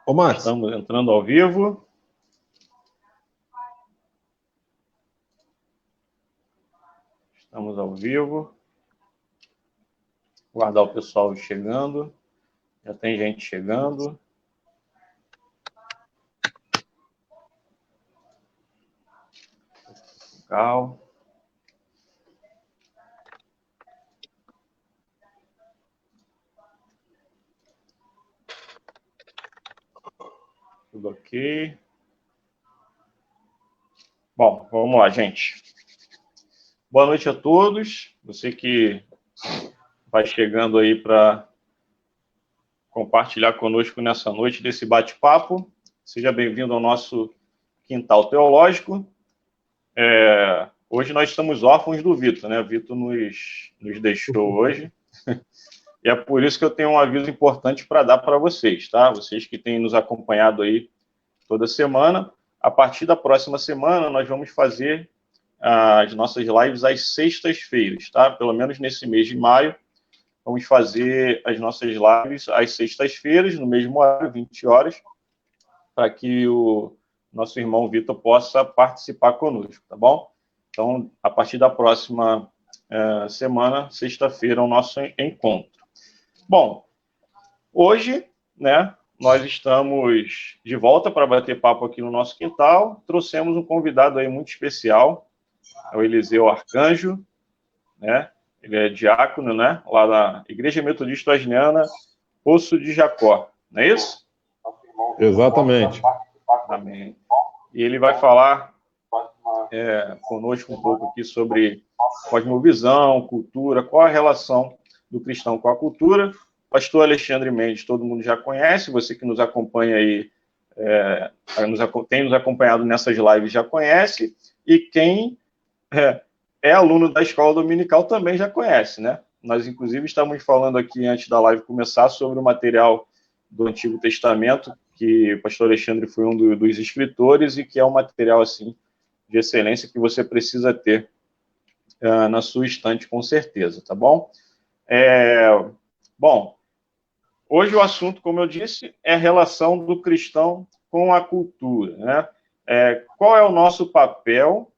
Ô, Márcio. Estamos entrando ao vivo. Estamos ao vivo. Guardar o pessoal chegando. Já tem gente chegando. Legal. Tudo ok. Bom, vamos lá, gente. Boa noite a todos. Você que vai chegando aí para compartilhar conosco nessa noite desse bate-papo. Seja bem-vindo ao nosso Quintal Teológico. Hoje nós estamos órfãos do Vitor, né? O Vitor nos deixou hoje. E é por isso que eu tenho um aviso importante para dar para vocês, tá? Vocês que têm nos acompanhado aí toda semana. A partir da próxima semana, nós vamos fazer as nossas lives às sextas-feiras, tá? Pelo menos nesse mês de maio, vamos fazer as nossas lives às sextas-feiras, no mesmo horário, 20 horas, para que o nosso irmão Vitor possa participar conosco, tá bom? Então, a partir da próxima semana, sexta-feira, é o nosso encontro. Bom, hoje, né, nós estamos de volta para bater papo aqui no nosso quintal. Trouxemos um convidado aí muito especial, é o Eliseu Arcanjo, né? Ele é diácono, né, lá da Igreja Metodista Asniana, Poço de Jacó, não é isso? Exatamente. Amém. E ele vai falar conosco um pouco aqui sobre cosmovisão, cultura, qual a relação do cristão com a cultura. Pastor Alexandre Mendes, todo mundo já conhece, você que nos acompanha aí, tem nos acompanhado nessas lives já conhece, e quem é aluno da Escola Dominical também já conhece, né? Nós, inclusive, estamos falando aqui, antes da live começar, sobre o material do Antigo Testamento, que o pastor Alexandre foi um dos escritores, e que é um material, assim, de excelência que você precisa ter na sua estante, com certeza, tá bom? Bom, hoje o assunto, como eu disse, é a relação do cristão com a cultura, né? Qual é o nosso papel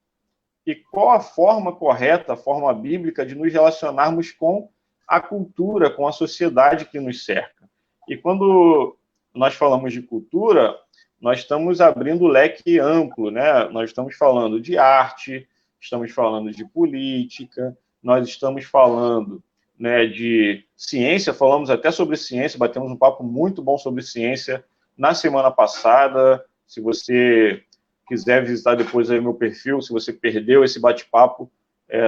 e qual a forma correta, a forma bíblica de nos relacionarmos com a cultura, com a sociedade que nos cerca. E quando nós falamos de cultura, nós estamos abrindo um leque amplo, né? Nós estamos falando de arte, estamos falando de política, nós estamos falando, né, de ciência, falamos até sobre ciência, batemos um papo muito bom sobre ciência na semana passada. Se você quiser visitar depois aí meu perfil, se você perdeu esse bate-papo,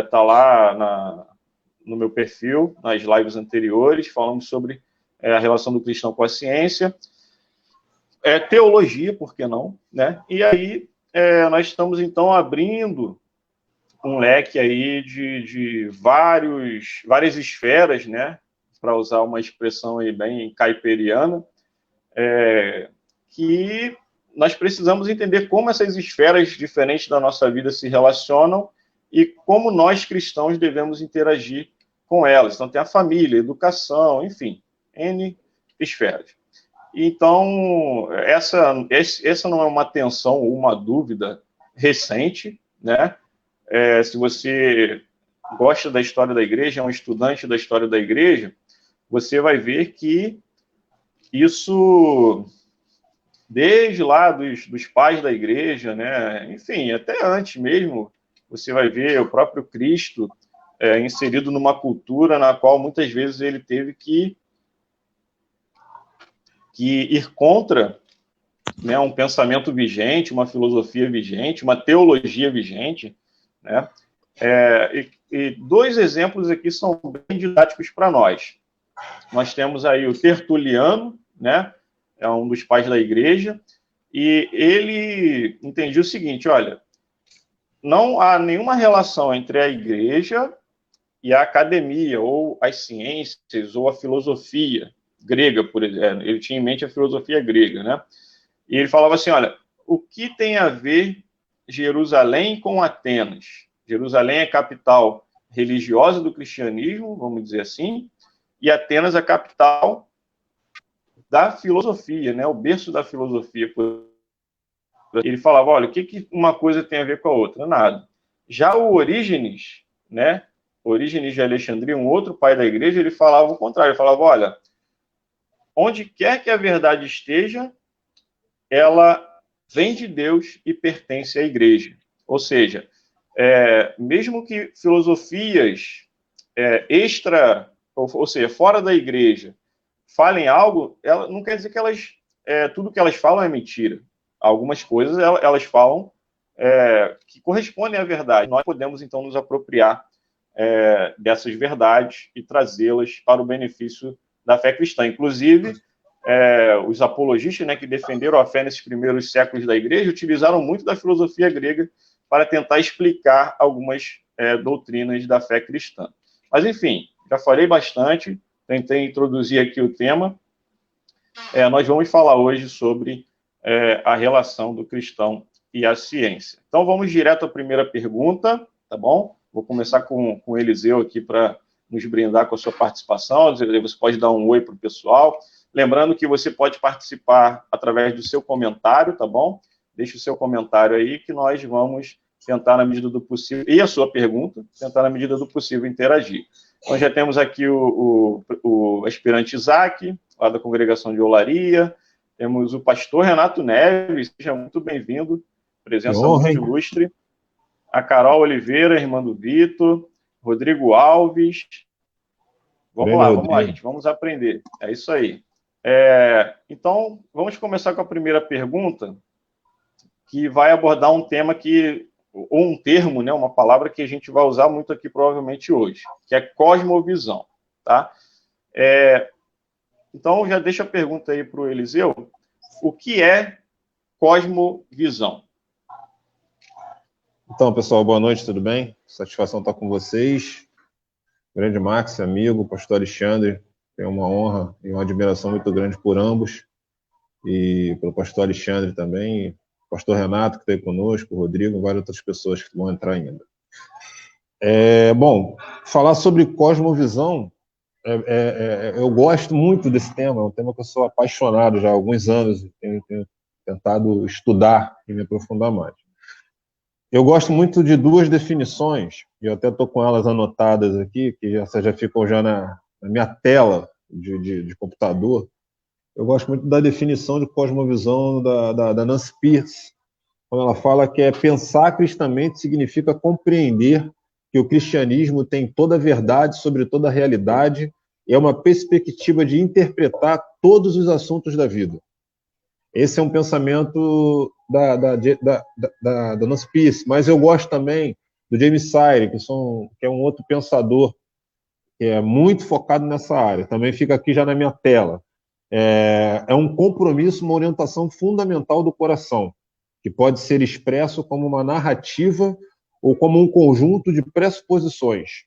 tá lá no meu perfil, nas lives anteriores, falamos sobre a relação do cristão com a ciência, teologia, por que não, né? E aí nós estamos, então, abrindo um leque aí de várias esferas, né? Para usar uma expressão aí bem caipiriana, que nós precisamos entender como essas esferas diferentes da nossa vida se relacionam e como nós, cristãos, devemos interagir com elas. Então, tem a família, a educação, enfim, N esferas. Então, essa não é uma tensão ou uma dúvida recente, né? Se você gosta da história da igreja, é um estudante da história da igreja, você vai ver que isso, desde lá dos pais da igreja, né? Enfim, até antes mesmo, você vai ver o próprio Cristo inserido numa cultura na qual muitas vezes ele teve que ir contra, né, um pensamento vigente, uma filosofia vigente, uma teologia vigente, né? E dois exemplos aqui são bem didáticos para nós. Nós temos aí o Tertuliano, né? É um dos pais da igreja, e ele entendia o seguinte: olha, não há nenhuma relação entre a igreja e a academia, ou as ciências, ou a filosofia grega, por exemplo. Ele tinha em mente a filosofia grega, né? E ele falava assim: olha, o que tem a ver Jerusalém com Atenas? Jerusalém é a capital religiosa do cristianismo, vamos dizer assim, e Atenas a capital da filosofia, né? O berço da filosofia. Ele falava, olha, o que uma coisa tem a ver com a outra? Nada. Já o Orígenes, né? Orígenes de Alexandria, um outro pai da igreja, ele falava o contrário. Ele falava, olha, onde quer que a verdade esteja, ela vem de Deus e pertence à igreja. Ou seja, mesmo que filosofias ou seja, fora da igreja, falem algo, ela, não quer dizer que elas, tudo que elas falam é mentira. Algumas coisas elas falam que correspondem à verdade. Nós podemos, então, nos apropriar dessas verdades e trazê-las para o benefício da fé cristã. Inclusive, os apologistas, né, que defenderam a fé nesses primeiros séculos da igreja utilizaram muito da filosofia grega para tentar explicar algumas doutrinas da fé cristã. Mas, enfim, já falei bastante, tentei introduzir aqui o tema. Nós vamos falar hoje sobre a relação do cristão e a ciência. Então, vamos direto à primeira pergunta, tá bom? Vou começar com o Eliseu aqui para nos brindar com a sua participação. Você pode dar um oi para o pessoal. Lembrando que você pode participar através do seu comentário, tá bom? Deixe o seu comentário aí que nós vamos tentar, na medida do possível, e a sua pergunta, tentar, na medida do possível, interagir. Então, já temos aqui o aspirante Isaac, lá da Congregação de Olaria. Temos o pastor Renato Neves, seja muito bem-vindo, presença muito ilustre. A Carol Oliveira, irmã do Vitor. Rodrigo Alves. Vamos lá, gente, vamos aprender. É isso aí. Então, vamos começar com a primeira pergunta, que vai abordar um tema ou um termo, né, uma palavra que a gente vai usar muito aqui provavelmente hoje, que é cosmovisão, tá? Então, já deixa a pergunta aí para o Eliseu. O que é cosmovisão? Então, pessoal, boa noite, tudo bem? Satisfação estar com vocês. Grande Max, amigo, pastor Alexandre, tenho uma honra e uma admiração muito grande por ambos, e pelo pastor Alexandre também, o pastor Renato, que está aí conosco, o Rodrigo, várias outras pessoas que vão entrar ainda. Bom, falar sobre cosmovisão, eu gosto muito desse tema, é um tema que eu sou apaixonado já há alguns anos, e tenho tentado estudar e me aprofundar mais. Eu gosto muito de duas definições, e eu até estou com elas anotadas aqui, que essas já ficam já na minha tela de computador. Eu gosto muito da definição de cosmovisão da Nancy Pierce, quando ela fala que pensar cristamente significa compreender que o cristianismo tem toda a verdade sobre toda a realidade e é uma perspectiva de interpretar todos os assuntos da vida. Esse é um pensamento da Nancy Pierce, mas eu gosto também do James Sire, que é um outro pensador que é muito focado nessa área. Também fica aqui já na minha tela. É um compromisso, uma orientação fundamental do coração, que pode ser expresso como uma narrativa ou como um conjunto de pressuposições.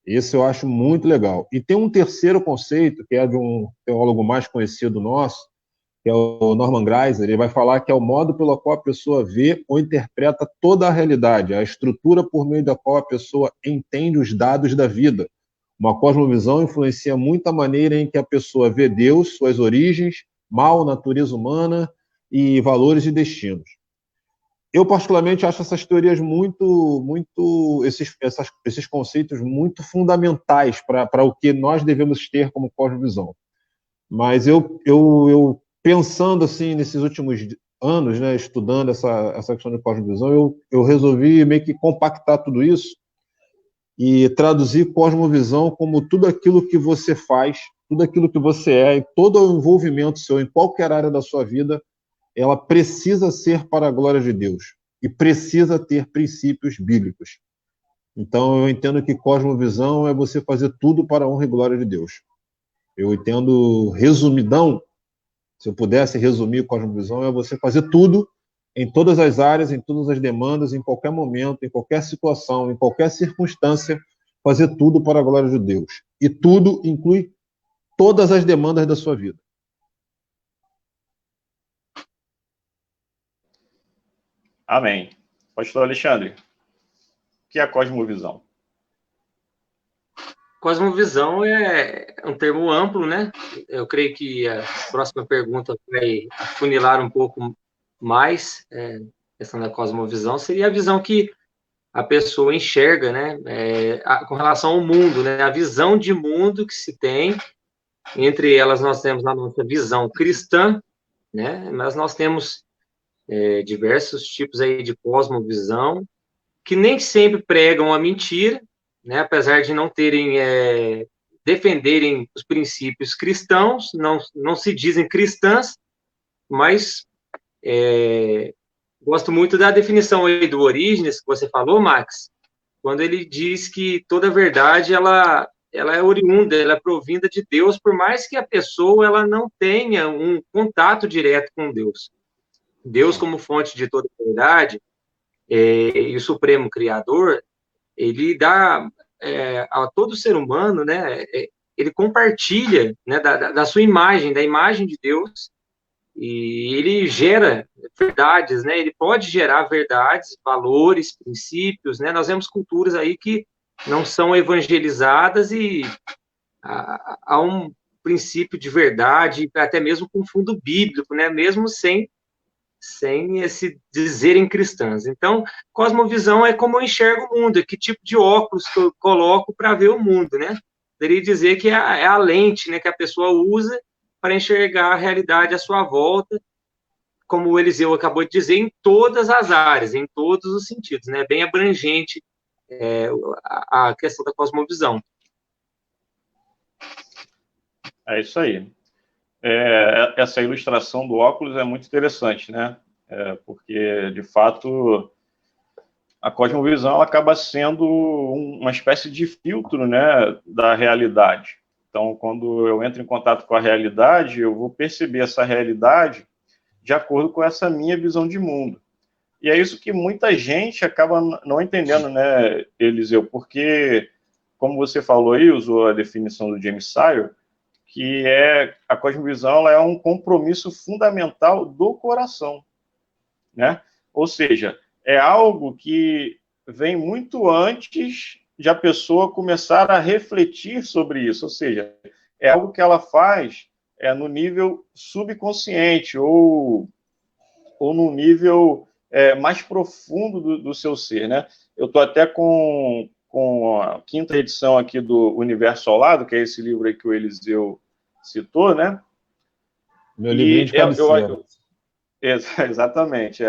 Esse eu acho muito legal. E tem um terceiro conceito, que é de um teólogo mais conhecido nosso, que é o Norman Geisler. Ele vai falar que é o modo pelo qual a pessoa vê ou interpreta toda a realidade, a estrutura por meio da qual a pessoa entende os dados da vida. Uma cosmovisão influencia muito a maneira em que a pessoa vê Deus, suas origens, mal, natureza humana e valores e destinos. Eu, particularmente, acho essas teorias esses conceitos muito fundamentais para o que nós devemos ter como cosmovisão. Mas eu pensando assim nesses últimos anos, né, estudando essa questão de cosmovisão, eu resolvi meio que compactar tudo isso e traduzir cosmovisão como tudo aquilo que você faz, tudo aquilo que você é, e todo o envolvimento seu em qualquer área da sua vida, ela precisa ser para a glória de Deus e precisa ter princípios bíblicos. Então, eu entendo que cosmovisão é você fazer tudo para a honra e glória de Deus. Eu entendo resumidão, se eu pudesse resumir cosmovisão, é você fazer tudo em todas as áreas, em todas as demandas, em qualquer momento, em qualquer situação, em qualquer circunstância, fazer tudo para a glória de Deus. E tudo inclui todas as demandas da sua vida. Amém. Pastor Alexandre, o que é a cosmovisão? Cosmovisão é um termo amplo, né? Eu creio que a próxima pergunta vai afunilar um pouco mais a questão da cosmovisão, seria a visão que a pessoa enxerga, né? Com relação ao mundo, né? A visão de mundo que se tem. Entre elas, nós temos a nossa visão cristã, né? Mas nós temos diversos tipos aí de cosmovisão, que nem sempre pregam a mentira, né? Apesar de não terem, defenderem os princípios cristãos, não se dizem cristãs, mas gosto muito da definição aí do Orígenes, que você falou, Max, quando ele diz que toda verdade, ela é oriunda, ela é provinda de Deus, por mais que a pessoa ela não tenha um contato direto com Deus. Deus, como fonte de toda verdade, e o Supremo Criador, ele dá a todo ser humano, né, ele compartilha, né, da sua imagem, da imagem de Deus, e ele gera verdades, né, ele pode gerar verdades, valores, princípios, né, nós vemos culturas aí que não são evangelizadas e há um princípio de verdade, até mesmo com fundo bíblico, né, mesmo sem esse dizerem cristãs. Então, cosmovisão é como eu enxergo o mundo, é que tipo de óculos que eu coloco para ver o mundo, né? Poderia dizer que é a lente, né, que a pessoa usa para enxergar a realidade à sua volta, como o Eliseu acabou de dizer, em todas as áreas, em todos os sentidos, né? Bem abrangente a questão da cosmovisão. É isso aí. Essa ilustração do óculos é muito interessante, né? Porque, de fato, a cosmovisão acaba sendo uma espécie de filtro, né, da realidade. Então, quando eu entro em contato com a realidade, eu vou perceber essa realidade de acordo com essa minha visão de mundo. E é isso que muita gente acaba não entendendo, né, Eliseu? Porque, como você falou aí, usou a definição do James Sire, que a cosmovisão ela é um compromisso fundamental do coração, né? Ou seja, é algo que vem muito antes de a pessoa começar a refletir sobre isso, ou seja, é algo que ela faz no nível subconsciente ou no nível mais profundo do seu ser, né? Eu estou até com a 5ª edição aqui do Universo ao Lado, que é esse livro aí que o Eliseu citou, né? Meu livrinho de cabeceira. Exatamente,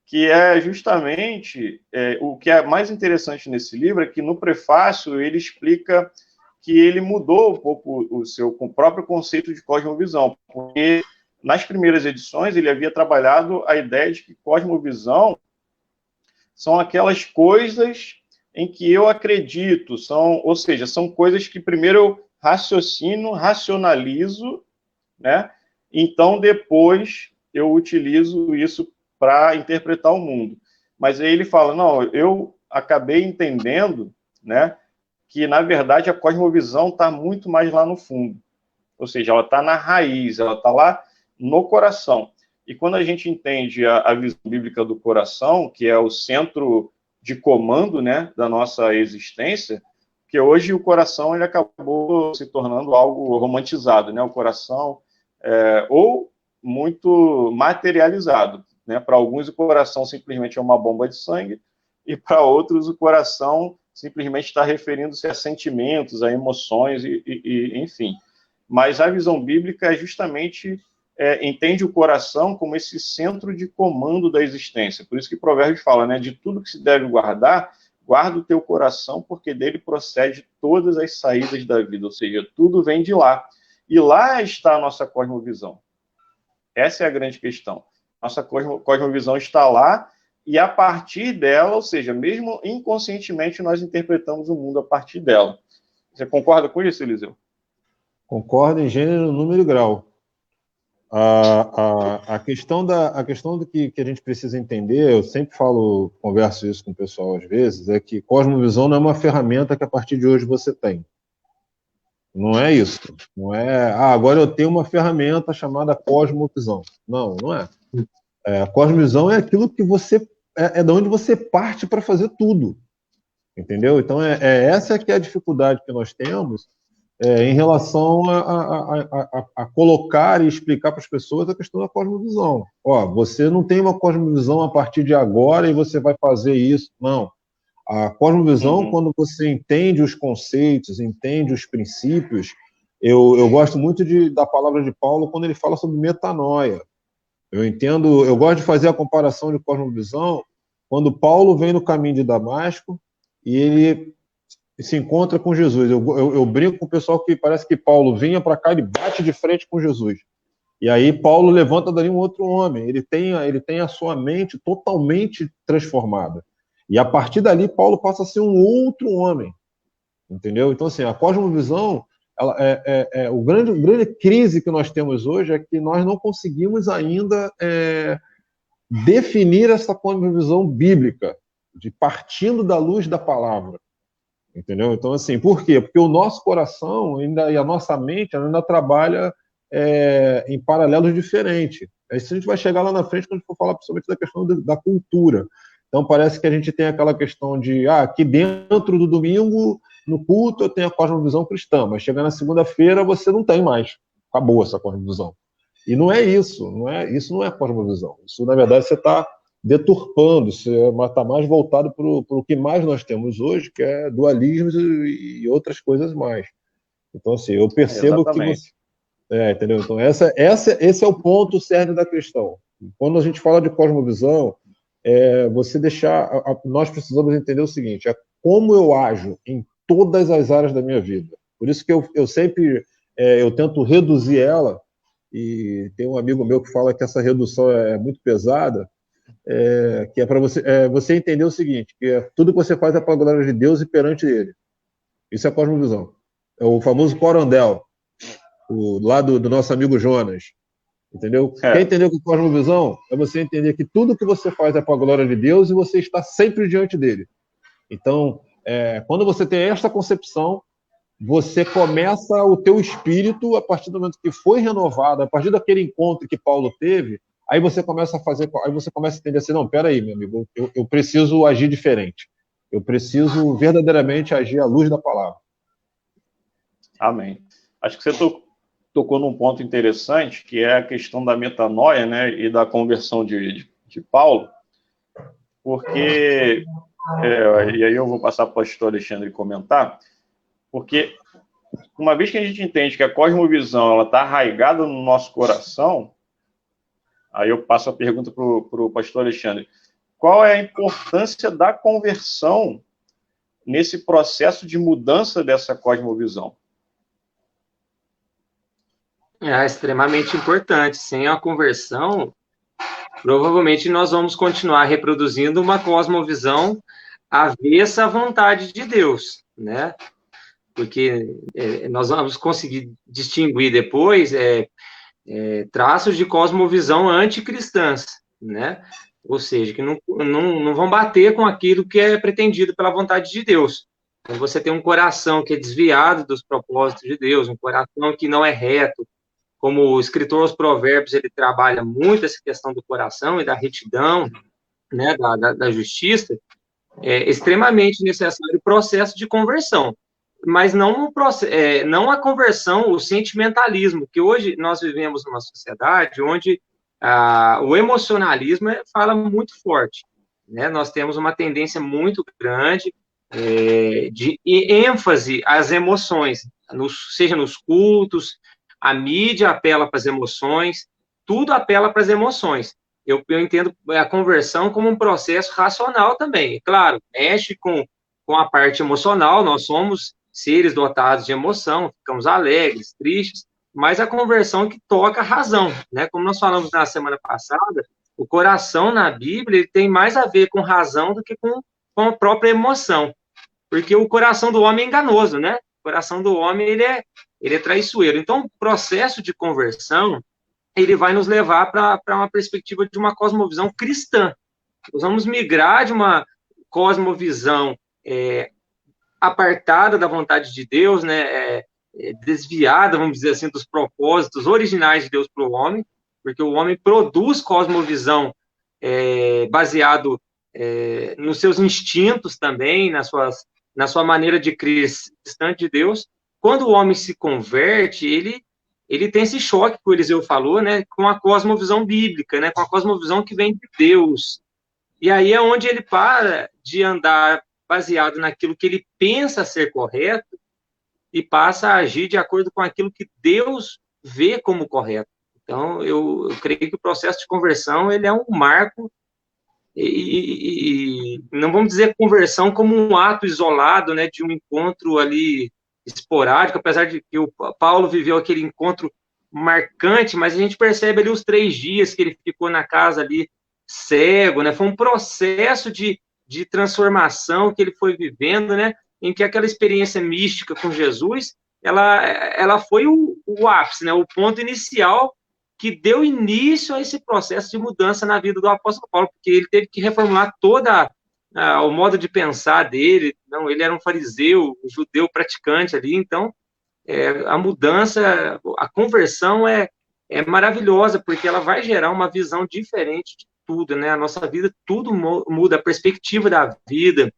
que é justamente o que é mais interessante nesse livro é que no prefácio ele explica que ele mudou um pouco o seu próprio conceito de cosmovisão, porque nas primeiras edições ele havia trabalhado a ideia de que cosmovisão são aquelas coisas em que eu acredito, ou seja, são coisas que primeiro eu racionalizo, né? Então depois eu utilizo isso para interpretar o mundo. Mas aí ele fala, não, eu acabei entendendo, né, que na verdade a cosmovisão está muito mais lá no fundo. Ou seja, ela está na raiz, ela está lá no coração. E quando a gente entende a visão bíblica do coração, que é o centro de comando, né, da nossa existência, que hoje o coração ele acabou se tornando algo romantizado, né? O coração ou muito materializado, né? Para alguns o coração simplesmente é uma bomba de sangue e para outros o coração simplesmente está referindo-se a sentimentos, a emoções e enfim. Mas a visão bíblica é justamente entende o coração como esse centro de comando da existência. Por isso que Provérbios fala, né? De tudo que se deve guardar, guarda o teu coração, porque dele procede todas as saídas da vida. Ou seja, tudo vem de lá. E lá está a nossa cosmovisão. Essa é a grande questão. Nossa cosmovisão está lá e a partir dela, ou seja, mesmo inconscientemente, nós interpretamos o mundo a partir dela. Você concorda com isso, Eliseu? Concordo em gênero, número e grau. A questão do que a gente precisa entender, eu sempre converso isso com o pessoal às vezes, é que cosmovisão não é uma ferramenta que a partir de hoje você tem. Não é isso. Não é, agora eu tenho uma ferramenta chamada cosmovisão. Não, não é. A cosmovisão é aquilo que você, é de onde você parte para fazer tudo. entendeu? Então, essa que é a dificuldade que nós temos em relação a colocar e explicar para as pessoas a questão da cosmovisão. Ó, você não tem uma cosmovisão a partir de agora e você vai fazer isso. Não. A cosmovisão, quando você entende os conceitos, entende os princípios, eu gosto muito da palavra de Paulo quando ele fala sobre metanoia. Eu gosto de fazer a comparação de cosmovisão quando Paulo vem no caminho de Damasco e ele se encontra com Jesus. Eu brinco com o pessoal que parece que Paulo vinha para cá e bate de frente com Jesus. E aí Paulo levanta dali um outro homem. Ele tem a sua mente totalmente transformada. E a partir dali, Paulo passa a ser um outro homem. Entendeu? Então, assim, a cosmovisão, o grande crise que nós temos hoje é que nós não conseguimos ainda definir essa cosmovisão bíblica, de partindo da luz da palavra. Entendeu? Então, assim, por quê? Porque o nosso coração e a nossa mente ainda trabalha em paralelos diferentes. Isso a gente vai chegar lá na frente quando a gente for falar principalmente da questão da cultura. Então, parece que a gente tem aquela questão de, aqui dentro do domingo, no culto, eu tenho a cosmovisão cristã, mas chegando na segunda-feira, você não tem mais. Acabou essa cosmovisão. E não é isso. Isso não é cosmovisão. Isso, na verdade, você está deturpando, você está mais voltado para o que mais nós temos hoje, que é dualismos e outras coisas mais. Então, assim, eu percebo que você... entendeu? Então, esse é o ponto cerne da questão. Quando a gente fala de cosmovisão, nós precisamos entender o seguinte: como eu ajo em todas as áreas da minha vida. Por isso que eu sempre eu tento reduzir ela, e tem um amigo meu que fala que essa redução é muito pesada, que é para você entender o seguinte, que tudo que você faz é para a glória de Deus e perante Ele. Isso é cosmovisão. É o famoso corondel, lá do nosso amigo Jonas. Entendeu? Quer entender o que é cosmovisão? É você entender que tudo que você faz é para a glória de Deus e você está sempre diante dele. Então, quando você tem esta concepção, você começa o teu espírito, a partir do momento que foi renovado, a partir daquele encontro que Paulo teve, aí você começa a entender assim, não, peraí, meu amigo, eu preciso agir diferente. Eu preciso verdadeiramente agir à luz da palavra. Amém. Acho que você tocou num ponto interessante, que é a questão da metanoia, né, e da conversão de Paulo, porque, e aí eu vou passar para o pastor Alexandre comentar, porque uma vez que a gente entende que a cosmovisão está arraigada no nosso coração, aí eu passo a pergunta para o pastor Alexandre, qual é a importância da conversão nesse processo de mudança dessa cosmovisão? É extremamente importante. Sem a conversão, provavelmente nós vamos continuar reproduzindo uma cosmovisão avessa à vontade de Deus, né? Porque nós vamos conseguir distinguir depois traços de cosmovisão anticristãs, né? Ou seja, que não vão bater com aquilo que é pretendido pela vontade de Deus. Então, você tem um coração que é desviado dos propósitos de Deus, um coração que não é reto. Como o escritor aos Provérbios, ele trabalha muito essa questão do coração e da retidão, né, da justiça, é extremamente necessário o processo de conversão. Mas não a conversão, o sentimentalismo, que hoje nós vivemos numa sociedade onde o emocionalismo fala muito forte, né? Nós temos uma tendência muito grande de ênfase às emoções, seja nos cultos, a mídia apela para as emoções, tudo apela para as emoções. Eu entendo a conversão como um processo racional também. Claro, mexe com a parte emocional, nós somos seres dotados de emoção, ficamos alegres, tristes, mas a conversão que toca a razão, né? Como nós falamos na semana passada, o coração na Bíblia ele tem mais a ver com razão do que com a própria emoção, porque o coração do homem é enganoso, né? O coração do homem ele é traiçoeiro. Então, o processo de conversão ele vai nos levar para uma perspectiva de uma cosmovisão cristã. Nós vamos migrar de uma cosmovisão apartada da vontade de Deus, né, desviada, vamos dizer assim, dos propósitos originais de Deus para o homem, porque o homem produz cosmovisão baseado nos seus instintos também, na sua maneira de crer distante de Deus. Quando o homem se converte, ele tem esse choque que o Eliseu falou, né, com a cosmovisão bíblica, né, com a cosmovisão que vem de Deus. E aí é onde ele para de andar baseado naquilo que ele pensa ser correto e passa a agir de acordo com aquilo que Deus vê como correto. Então, eu creio que o processo de conversão ele é um marco, e não vamos dizer conversão como um ato isolado, né, de um encontro ali esporádico, apesar de que o Paulo viveu aquele encontro marcante, mas a gente percebe ali os 3 dias que ele ficou na casa ali cego, né, foi um processo de transformação que ele foi vivendo, né, em que aquela experiência mística com Jesus, ela foi o ápice, né, o ponto inicial que deu início a esse processo de mudança na vida do apóstolo Paulo, porque ele teve que reformular toda o modo de pensar dele. Não, ele era um fariseu, um judeu praticante ali, então a mudança, a conversão é maravilhosa, porque ela vai gerar uma visão diferente de tudo, né? A nossa vida, tudo muda, a perspectiva da vida,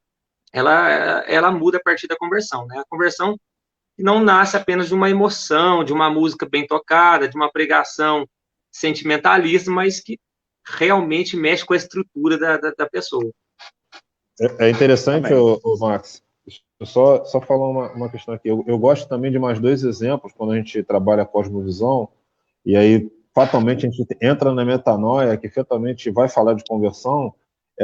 ela muda a partir da conversão, né? A conversão não nasce apenas de uma emoção, de uma música bem tocada, de uma pregação sentimentalista, mas que realmente mexe com a estrutura da pessoa. É interessante, Max, eu só falar uma questão aqui. Eu gosto também de mais 2 exemplos, quando a gente trabalha a cosmovisão, e aí, fatalmente, a gente entra na metanoia, que fatalmente vai falar de conversão,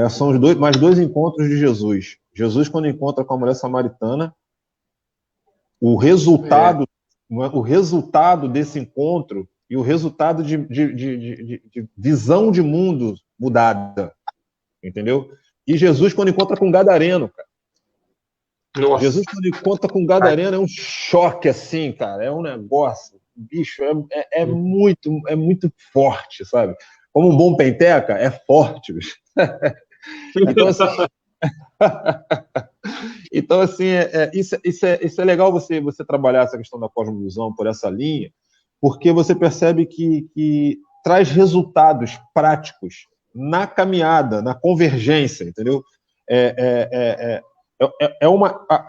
são mais 2 encontros de Jesus. Jesus, quando encontra com a mulher samaritana, o resultado desse encontro e o resultado de visão de mundo mudada, entendeu? E Jesus, quando encontra com um gadareno, cara. Nossa. Jesus, quando encontra com um gadareno, é um choque, assim, cara, é um negócio, bicho, é muito forte, sabe? Como um bom penteca, é forte, bicho. Então, assim, isso é legal você trabalhar essa questão da cosmovisão por essa linha, porque você percebe que traz resultados práticos na caminhada, na convergência, entendeu?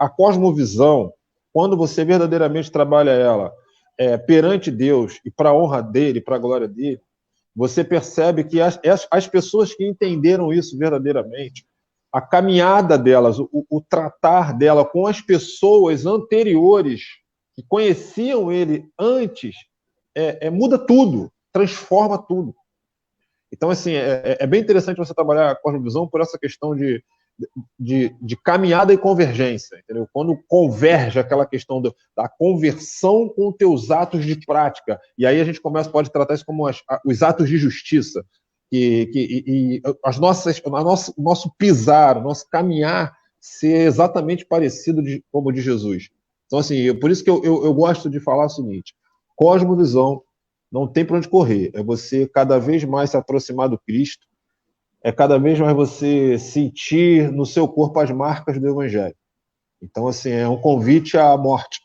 A cosmovisão, quando você verdadeiramente trabalha ela perante Deus e para a honra dele, para a glória dele, você percebe que as pessoas que entenderam isso verdadeiramente, a caminhada delas, o tratar dela com as pessoas anteriores que conheciam ele antes, muda tudo, transforma tudo. Então, assim, é bem interessante você trabalhar a cosmovisão por essa questão de caminhada e convergência, entendeu? Quando converge aquela questão da conversão com teus atos de prática, e aí a gente pode tratar isso como os atos de justiça, e o nosso pisar, o nosso caminhar ser exatamente parecido como o de Jesus. Então, assim, por isso que eu gosto de falar o seguinte: cosmovisão não tem para onde correr, é você cada vez mais se aproximar do Cristo, é cada vez mais você sentir no seu corpo as marcas do Evangelho. Então, assim, é um convite à morte,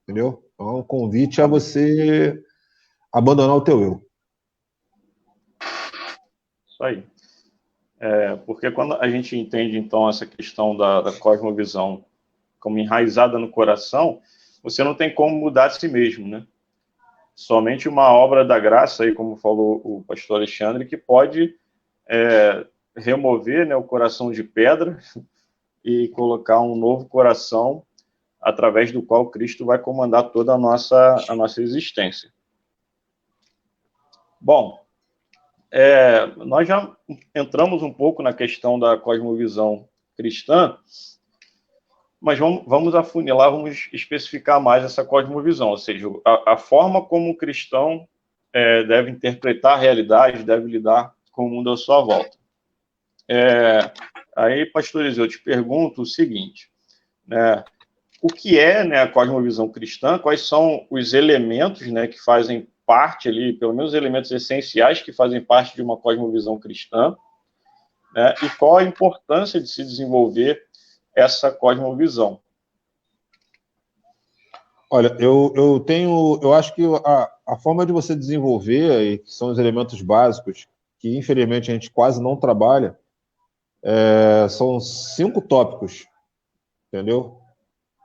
entendeu? É um convite a você abandonar o teu eu. Isso aí. Porque quando a gente entende, então, essa questão da cosmovisão como enraizada no coração, você não tem como mudar a si mesmo, né? Somente uma obra da graça, aí, como falou o pastor Alexandre, que pode remover, né, o coração de pedra e colocar um novo coração através do qual Cristo vai comandar toda a nossa existência. Bom, nós já entramos um pouco na questão da cosmovisão cristã, mas vamos afunilar, vamos especificar mais essa cosmovisão, ou seja, a forma como o cristão deve interpretar a realidade, deve lidar com o mundo à sua volta. Aí, pastor Eliseu, eu te pergunto o seguinte, né, o que é, né, a cosmovisão cristã, quais são os elementos, né, que fazem parte ali, pelo menos os elementos essenciais que fazem parte de uma cosmovisão cristã, né, e qual a importância de se desenvolver essa cosmovisão? Olha, eu acho que a forma de você desenvolver, e que são os elementos básicos, que infelizmente a gente quase não trabalha, São 5 tópicos, entendeu?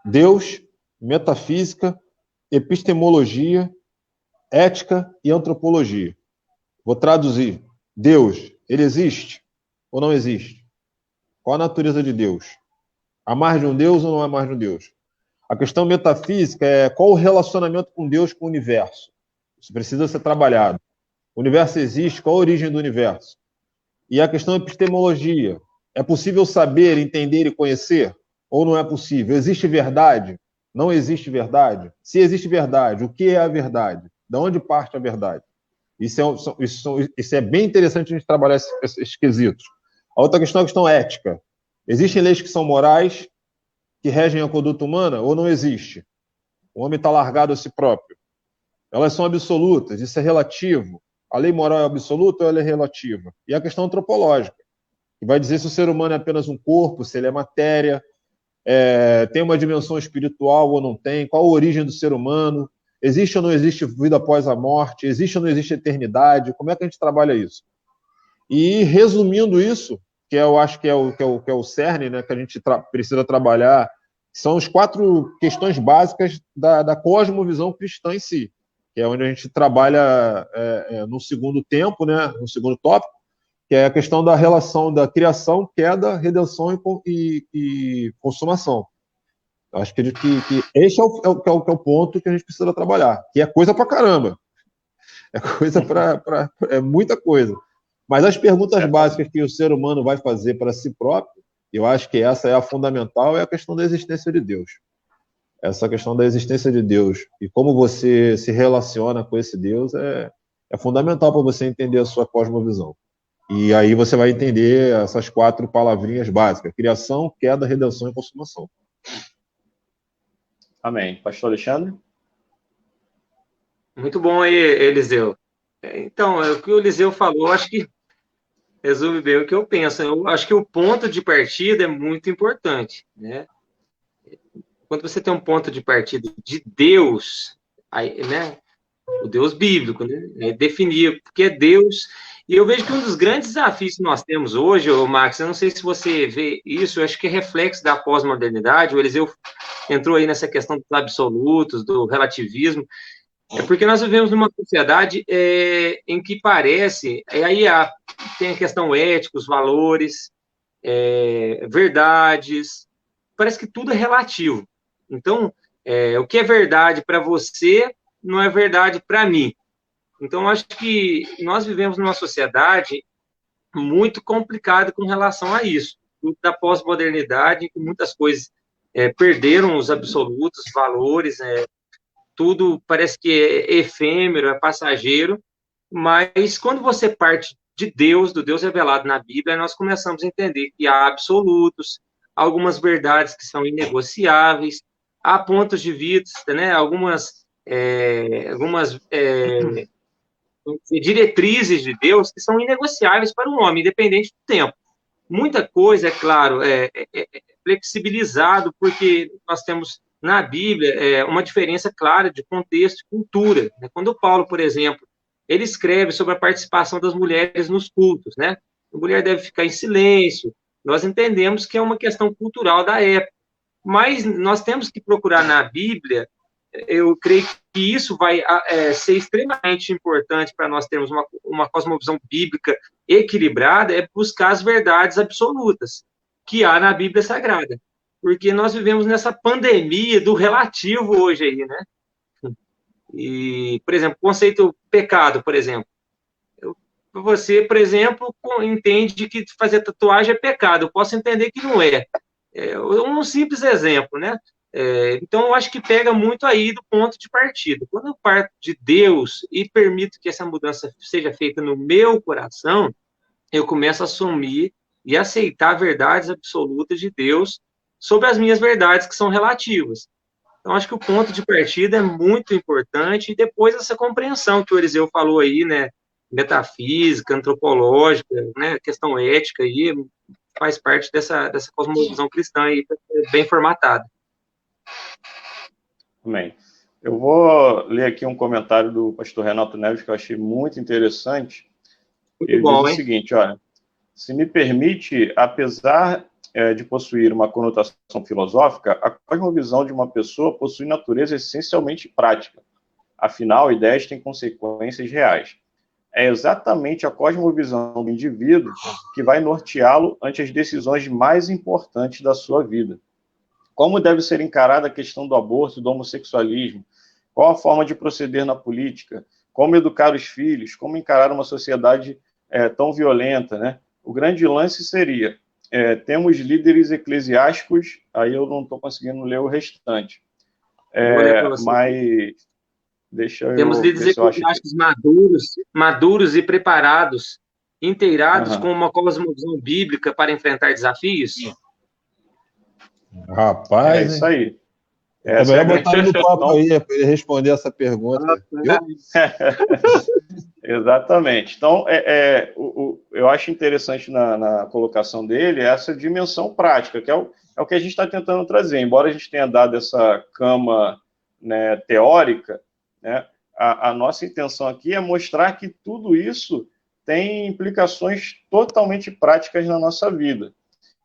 Deus, metafísica, epistemologia, ética e antropologia. Vou traduzir. Deus, ele existe ou não existe? Qual a natureza de Deus? Há mais de um Deus ou não há mais de um Deus? A questão metafísica é qual o relacionamento com Deus com o universo. Isso precisa ser trabalhado. O universo existe, qual a origem do universo? E a questão epistemologia. É possível saber, entender e conhecer? Ou não é possível? Existe verdade? Não existe verdade? Se existe verdade, o que é a verdade? De onde parte a verdade? Isso é bem interessante a gente trabalhar esses quesitos. A outra questão é a questão ética. Existem leis que são morais, que regem a conduta humana, ou não existe? O homem está largado a si próprio. Elas são absolutas, isso é relativo. A lei moral é absoluta ou ela é relativa? E a questão antropológica, que vai dizer se o ser humano é apenas um corpo, se ele é matéria, tem uma dimensão espiritual ou não tem, qual a origem do ser humano, existe ou não existe vida após a morte, existe ou não existe eternidade, como é que a gente trabalha isso? E resumindo isso, que eu acho que é o cerne, né, que a gente precisa trabalhar, são as 4 questões básicas da cosmovisão cristã em si, que é onde a gente trabalha no segundo tempo, né, no segundo tópico, que é a questão da relação da criação, queda, redenção e consumação. Eu acho que esse é o ponto que a gente precisa trabalhar, que é coisa pra caramba. É coisa é muita coisa. Mas as perguntas básicas que o ser humano vai fazer para si próprio, eu acho que essa é a fundamental, é a questão da existência de Deus. Essa questão da existência de Deus e como você se relaciona com esse Deus é fundamental para você entender a sua cosmovisão. E aí você vai entender essas 4 palavrinhas básicas: criação, queda, redenção e consumação. Amém. Pastor Alexandre? Muito bom aí, Eliseu. Então, o que o Eliseu falou, acho que resume bem o que eu penso. Eu acho que o ponto de partida é muito importante, né? Quando você tem um ponto de partida de Deus, aí, né? O Deus bíblico, né? Definir o que é Deus. E eu vejo que um dos grandes desafios que nós temos hoje, Max, eu não sei se você vê isso, eu acho que é reflexo da pós-modernidade. O Eliseu entrou aí nessa questão dos absolutos, do relativismo. É porque nós vivemos numa sociedade em que parece, aí tem a questão ética, os valores, verdades, parece que tudo é relativo. Então, o que é verdade para você não é verdade para mim. Então, acho que nós vivemos numa sociedade muito complicada com relação a isso. Da pós-modernidade, em que muitas coisas perderam os absolutos, valores, tudo parece que é efêmero, é passageiro, mas quando você parte de Deus, do Deus revelado na Bíblia, nós começamos a entender que há absolutos, algumas verdades que são inegociáveis, há pontos de vista, né, algumas diretrizes de Deus que são inegociáveis para o homem, independente do tempo. Muita coisa, é claro, é flexibilizado, porque nós temos na Bíblia uma diferença clara de contexto e cultura. Né? Quando Paulo, por exemplo, ele escreve sobre a participação das mulheres nos cultos, né? A mulher deve ficar em silêncio. Nós entendemos que é uma questão cultural da época. Mas nós temos que procurar na Bíblia, eu creio que isso vai ser extremamente importante para nós termos uma cosmovisão bíblica equilibrada, é buscar as verdades absolutas que há na Bíblia Sagrada. Porque nós vivemos nessa pandemia do relativo hoje aí, né? E, por exemplo, o conceito pecado, por exemplo. Você, por exemplo, entende que fazer tatuagem é pecado. Eu posso entender que não é. Um simples exemplo, né? Então, eu acho que pega muito aí do ponto de partida. Quando eu parto de Deus e permito que essa mudança seja feita no meu coração, eu começo a assumir e aceitar verdades absolutas de Deus sobre as minhas verdades que são relativas. Então, acho que o ponto de partida é muito importante, e depois essa compreensão que o Eliseu falou aí, né, metafísica, antropológica, né, questão ética aí, faz parte dessa cosmovisão cristã aí, bem formatada. Amém. Eu vou ler aqui um comentário do pastor Renato Neves que eu achei muito interessante. Ele diz o seguinte, olha, Se me permite, apesar de possuir uma conotação filosófica, a cosmovisão de uma pessoa possui natureza essencialmente prática. Afinal, ideias têm consequências reais. É exatamente a cosmovisão do indivíduo que vai norteá-lo ante as decisões mais importantes da sua vida. Como deve ser encarada a questão do aborto e do homossexualismo? Qual a forma de proceder na política? Como educar os filhos? Como encarar uma sociedade tão violenta, né? O grande lance seria, temos líderes eclesiásticos, aí eu não estou conseguindo ler o restante, mas deixa eu temos líderes eclesiásticos maduros e preparados, inteirados com uma cosmovisão bíblica para enfrentar desafios? Rapaz, é isso aí. É melhor botar ele no papo aí, para ele responder essa pergunta. Exatamente. Então, eu acho interessante na colocação dele essa dimensão prática, que é o que a gente está tentando trazer. Embora a gente tenha dado essa cama, né, teórica, né, a nossa intenção aqui é mostrar que tudo isso tem implicações totalmente práticas na nossa vida.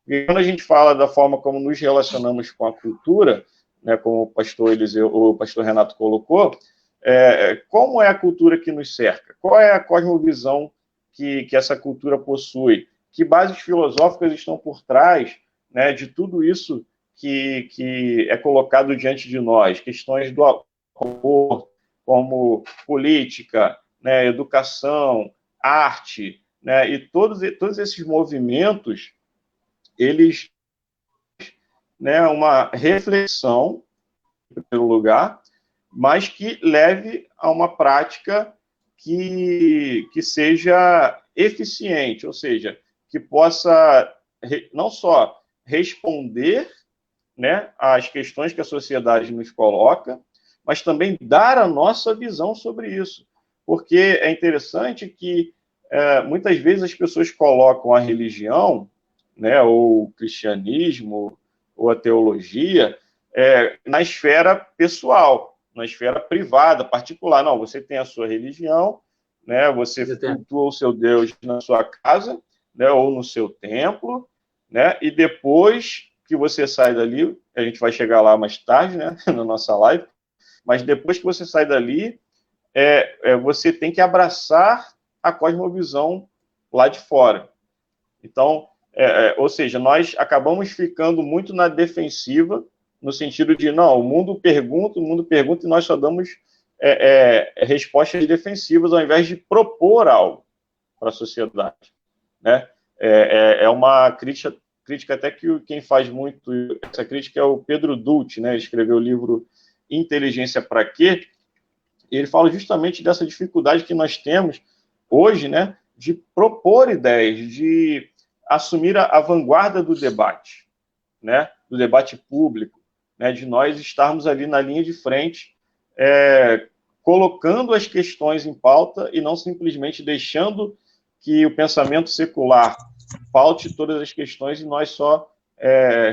E quando a gente fala da forma como nos relacionamos com a cultura, né, como o pastor Renato colocou, como é a cultura que nos cerca? Qual é a cosmovisão que essa cultura possui? Que bases filosóficas estão por trás, né, de tudo isso que é colocado diante de nós? Questões do amor, como política, né, educação, arte, né, e todos esses movimentos, eles, né, uma reflexão, em primeiro lugar, mas que leve a uma prática que seja eficiente, ou seja, que possa não só responder, né, às questões que a sociedade nos coloca, mas também dar a nossa visão sobre isso. Porque é interessante que muitas vezes as pessoas colocam a religião, né, ou o cristianismo, ou a teologia, na esfera pessoal, na esfera privada, particular. Não, você tem a sua religião, né, você cultua o seu Deus na sua casa, né, ou no seu templo, né, e depois que você sai dali, a gente vai chegar lá mais tarde, né, na nossa live, mas depois que você sai dali, você tem que abraçar a cosmovisão lá de fora. Então, ou seja, nós acabamos ficando muito na defensiva, no sentido de, não, o mundo pergunta e nós só damos respostas defensivas ao invés de propor algo para a sociedade, né? É uma crítica até que quem faz muito essa crítica é o Pedro Dutch, né? Ele escreveu o livro Inteligência para Quê? E ele fala justamente dessa dificuldade que nós temos hoje, né, de propor ideias, de assumir a vanguarda do debate, né, do debate público, né, de nós estarmos ali na linha de frente, colocando as questões em pauta e não simplesmente deixando que o pensamento secular paute todas as questões e nós só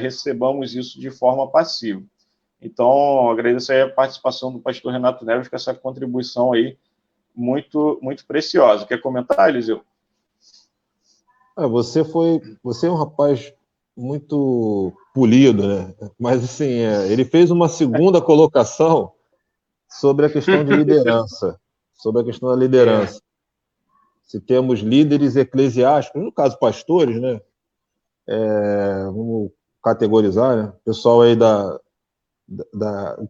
recebamos isso de forma passiva. Então, agradeço aí a participação do pastor Renato Neves com essa contribuição aí muito, muito preciosa. Quer comentar, Eliseu? Você é um rapaz muito polido, né? Mas, assim, ele fez uma segunda colocação sobre a questão de liderança, sobre a questão da liderança. Se temos líderes eclesiásticos, no caso pastores, né? Vamos categorizar, né? Pessoal aí o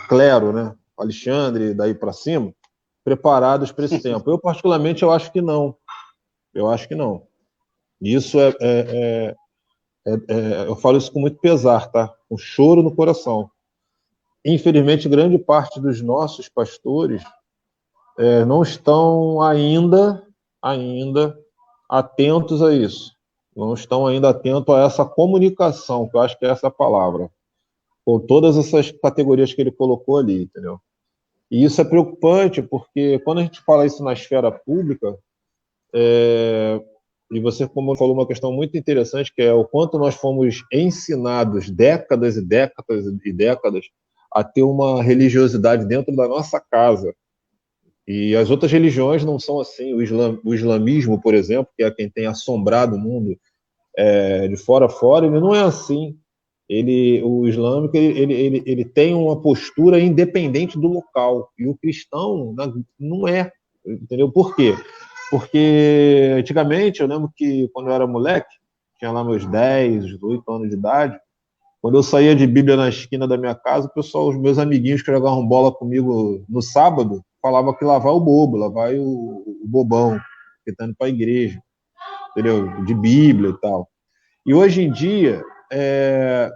clero, né? Alexandre, daí para cima, preparados para esse tempo. Eu, particularmente, eu acho que não. Eu acho que não. Isso eu falo isso com muito pesar, tá? Com choro no coração. Infelizmente, grande parte dos nossos pastores não estão ainda atentos a isso. Não estão ainda atentos a essa comunicação, que eu acho que é essa palavra, com todas essas categorias que ele colocou ali, entendeu? E isso é preocupante, porque quando a gente fala isso na esfera pública, e você, como falou, uma questão muito interessante, que é o quanto nós fomos ensinados décadas e décadas e décadas a ter uma religiosidade dentro da nossa casa. E as outras religiões não são assim. O islamismo, por exemplo, que é quem tem assombrado o mundo de fora a fora, ele não é assim. O islâmico ele tem uma postura independente do local. E o cristão não é. Entendeu? Por quê? Porque antigamente, eu lembro que quando eu era moleque, tinha lá meus 10, 8 anos de idade, quando eu saía de Bíblia na esquina da minha casa, o pessoal, os meus amiguinhos que jogavam bola comigo no sábado, falavam que lá vai o bobo, lá vai o bobão, que está indo para a igreja, entendeu? De Bíblia e tal. E hoje em dia,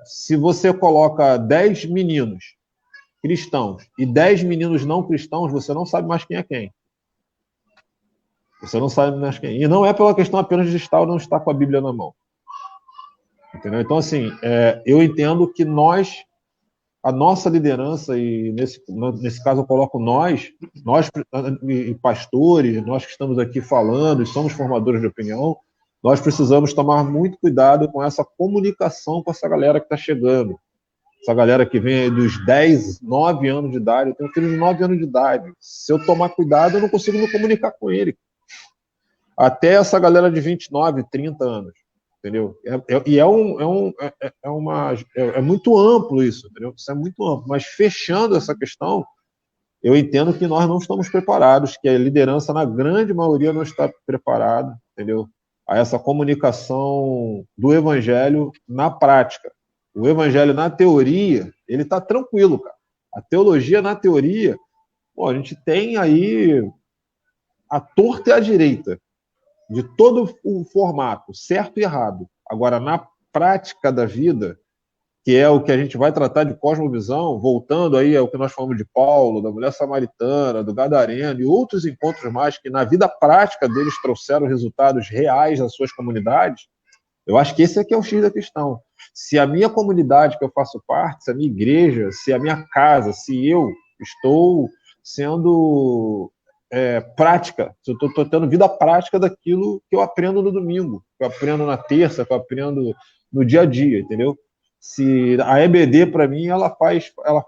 se você coloca 10 meninos cristãos e 10 meninos não cristãos, você não sabe mais quem é quem. Você não sabe mais quem. E não é pela questão apenas de estar ou não estar com a Bíblia na mão. Entendeu? Então, assim, eu entendo que a nossa liderança, e nesse caso eu coloco nós e pastores, nós que estamos aqui falando e somos formadores de opinião, nós precisamos tomar muito cuidado com essa comunicação com essa galera que está chegando. Essa galera que vem aí dos 10, 9 anos de idade. Eu tenho um filho de 9 anos de idade. Se eu tomar cuidado, eu não consigo me comunicar com ele. Até essa galera de 29, 30 anos. Entendeu? É muito amplo isso, entendeu? Isso é muito amplo. Mas fechando essa questão, eu entendo que nós não estamos preparados, que a liderança, na grande maioria, não está preparada, entendeu? A essa comunicação do evangelho na prática. O evangelho na teoria, ele está tranquilo, cara. A teologia na teoria, a gente tem aí a torta e a direita de todo o formato, certo e errado. Agora, na prática da vida, que é o que a gente vai tratar de cosmovisão, voltando aí ao que nós falamos de Paulo, da mulher samaritana, do gadareno e outros encontros mais que na vida prática deles trouxeram resultados reais às suas comunidades, eu acho que esse aqui é o X da questão. Se a minha comunidade que eu faço parte, se a minha igreja, se a minha casa, se eu estou sendo prática, se eu estou tendo vida prática daquilo que eu aprendo no domingo, que eu aprendo na terça, que eu aprendo no dia a dia, entendeu? Se a EBD, para mim, ela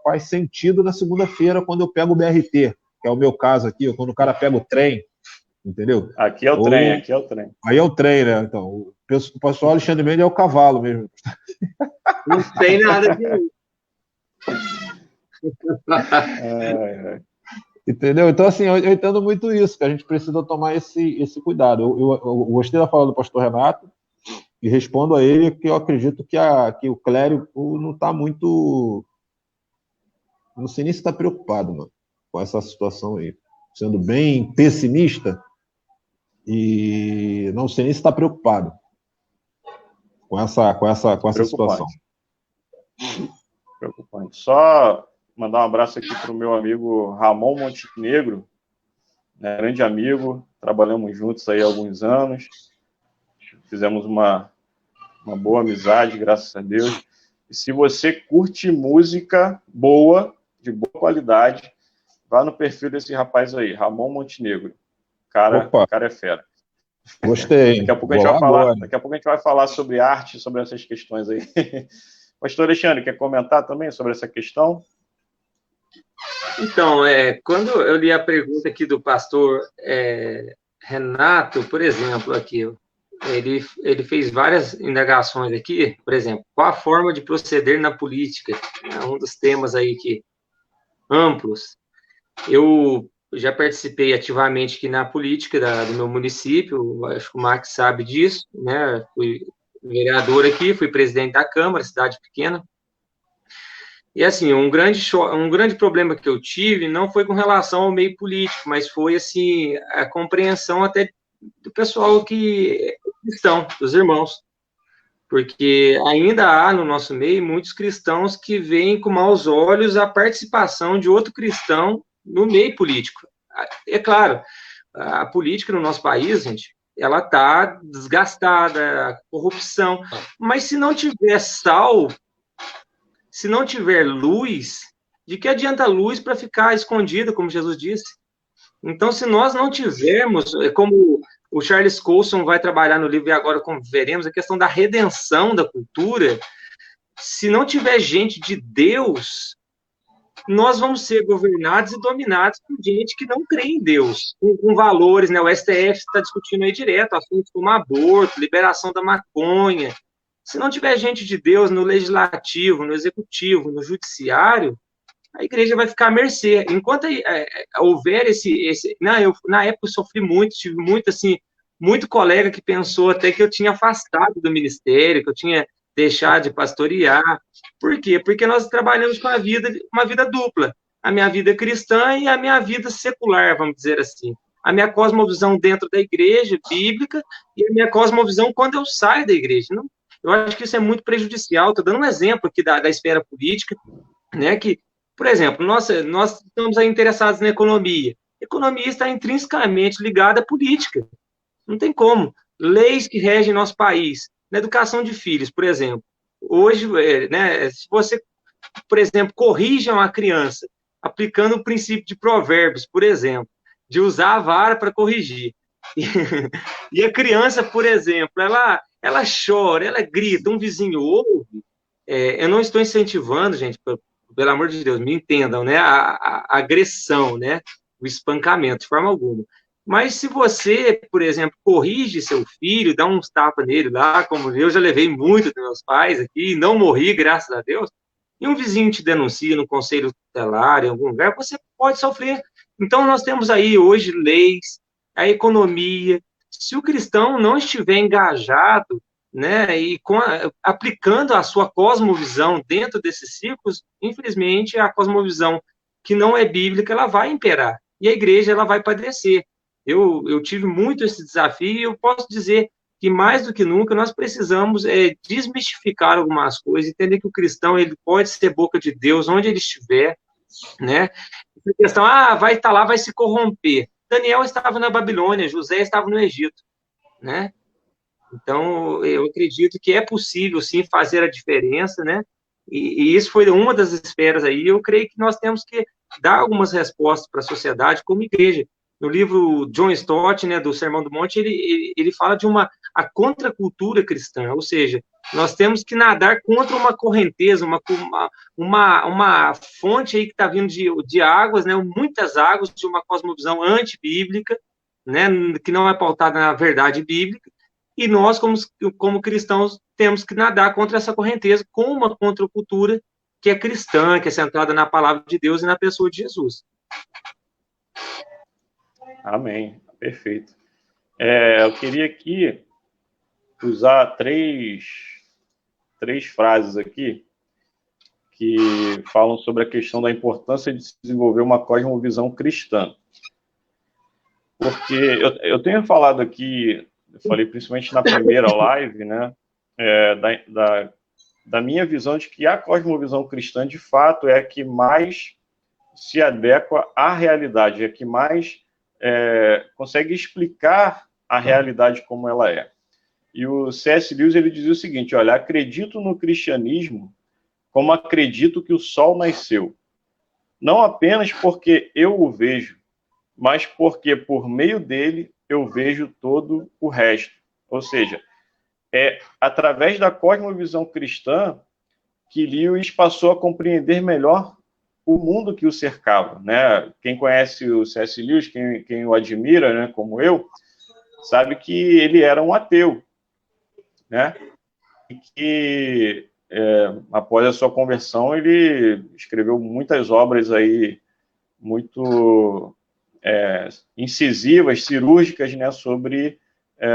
faz sentido na segunda-feira, quando eu pego o BRT, que é o meu caso aqui, ou quando o cara pega o trem, entendeu? Aqui é o trem, aqui é o trem. Aí é o trem, né? Então, o pastor Alexandre Mendes é o cavalo mesmo. Não tem nada de Entendeu? Então, assim, eu entendo muito isso, que a gente precisa tomar esse cuidado. Eu gostei da fala do pastor Renato e respondo a ele que eu acredito que o clérigo não está muito... Não sei nem se está preocupado, mano, com essa situação aí. Sendo bem pessimista, e não sei nem se está preocupado com essa situação. Preocupante. Só mandar um abraço aqui para o meu amigo Ramon Montenegro, né, grande amigo, trabalhamos juntos aí há alguns anos, fizemos uma boa amizade, graças a Deus. E se você curte música boa, de boa qualidade, vá no perfil desse rapaz aí, Ramon Montenegro. O cara é fera. Gostei. Daqui a pouco a gente vai falar sobre arte, sobre essas questões aí. Pastor Alexandre, quer comentar também sobre essa questão? Então, quando eu li a pergunta aqui do pastor Renato, por exemplo, aqui, ele fez várias indagações aqui, por exemplo, qual a forma de proceder na política? É um dos temas aí amplos. Eu já participei ativamente aqui na política do meu município, acho que o Max sabe disso, né? Fui vereador aqui, fui presidente da Câmara, cidade pequena. E, assim, um grande problema que eu tive não foi com relação ao meio político, mas foi, assim, a compreensão até do pessoal que é cristão, dos irmãos. Porque ainda há no nosso meio muitos cristãos que veem com maus olhos a participação de outro cristão no meio político. É claro, a política no nosso país, gente, ela está desgastada, a corrupção, mas se não tiver sal, se não tiver luz, de que adianta a luz para ficar escondida, como Jesus disse? Então, se nós não tivermos, como o Charles Colson vai trabalhar no livro, e agora como veremos, a questão da redenção da cultura, se não tiver gente de Deus nós vamos ser governados e dominados por gente que não crê em Deus, com valores, né? O STF está discutindo aí direto assuntos como aborto, liberação da maconha. Se não tiver gente de Deus no legislativo, no executivo, no judiciário, a igreja vai ficar à mercê. Enquanto houver na época eu sofri muito, tive muito, assim, muito colega que pensou até que eu tinha afastado do ministério, que eu tinha deixado de pastorear. Por quê? Porque nós trabalhamos com uma vida dupla. A minha vida cristã e a minha vida secular, vamos dizer assim. A minha cosmovisão dentro da igreja bíblica e a minha cosmovisão quando eu saio da igreja. Não, eu acho que isso é muito prejudicial. Estou dando um exemplo aqui da esfera política, né, que, por exemplo, nós estamos aí interessados na economia. A economia está intrinsecamente ligada à política. Não tem como. Leis que regem nosso país. Na educação de filhos, por exemplo. Hoje, né, se você, por exemplo, corrige uma criança aplicando o princípio de Provérbios, por exemplo, de usar a vara para corrigir. E a criança, por exemplo, ela chora, ela grita, um vizinho ouve. Eu não estou incentivando, gente, pelo amor de Deus, me entendam, né? A agressão, né? O espancamento, de forma alguma. Mas se você, por exemplo, corrige seu filho, dá uns tapas nele lá, como eu já levei muito dos meus pais aqui, e não morri, graças a Deus, e um vizinho te denuncia no conselho tutelar, em algum lugar, você pode sofrer. Então, nós temos aí hoje leis, a economia. Se o cristão não estiver engajado, né, e aplicando a sua cosmovisão dentro desses ciclos, infelizmente, a cosmovisão que não é bíblica, ela vai imperar. E a igreja, ela vai padecer. Eu tive muito esse desafio e eu posso dizer que, mais do que nunca, nós precisamos desmistificar algumas coisas, entender que o cristão ele pode ser boca de Deus onde ele estiver, né? A questão, vai estar lá, vai se corromper. Daniel estava na Babilônia, José estava no Egito, né? Então, eu acredito que é possível, sim, fazer a diferença, né? E isso foi uma das esferas aí. Eu creio que nós temos que dar algumas respostas para a sociedade como igreja. No livro John Stott, né, do Sermão do Monte, ele fala de a contracultura cristã, ou seja, nós temos que nadar contra uma correnteza, uma fonte aí que está vindo de águas, né, muitas águas, de uma cosmovisão antibíblica, né, que não é pautada na verdade bíblica, e nós, como cristãos, temos que nadar contra essa correnteza com uma contracultura que é cristã, que é centrada na palavra de Deus e na pessoa de Jesus. Amém. Perfeito. Eu queria aqui usar três frases aqui que falam sobre a questão da importância de se desenvolver uma cosmovisão cristã. Porque eu tenho falado aqui, eu falei principalmente na primeira live, né, da minha visão de que a cosmovisão cristã, de fato, é a que mais se adequa à realidade, é a que mais consegue explicar a realidade como ela é. E o C.S. Lewis ele dizia o seguinte: olha, acredito no cristianismo como acredito que o sol nasceu, não apenas porque eu o vejo, mas porque por meio dele eu vejo todo o resto. Ou seja, é através da cosmovisão cristã que Lewis passou a compreender melhor o mundo que o cercava, né? Quem conhece o C.S. Lewis, quem o admira, né, como eu, sabe que ele era um ateu, né? E que após a sua conversão ele escreveu muitas obras aí muito incisivas, cirúrgicas, né, sobre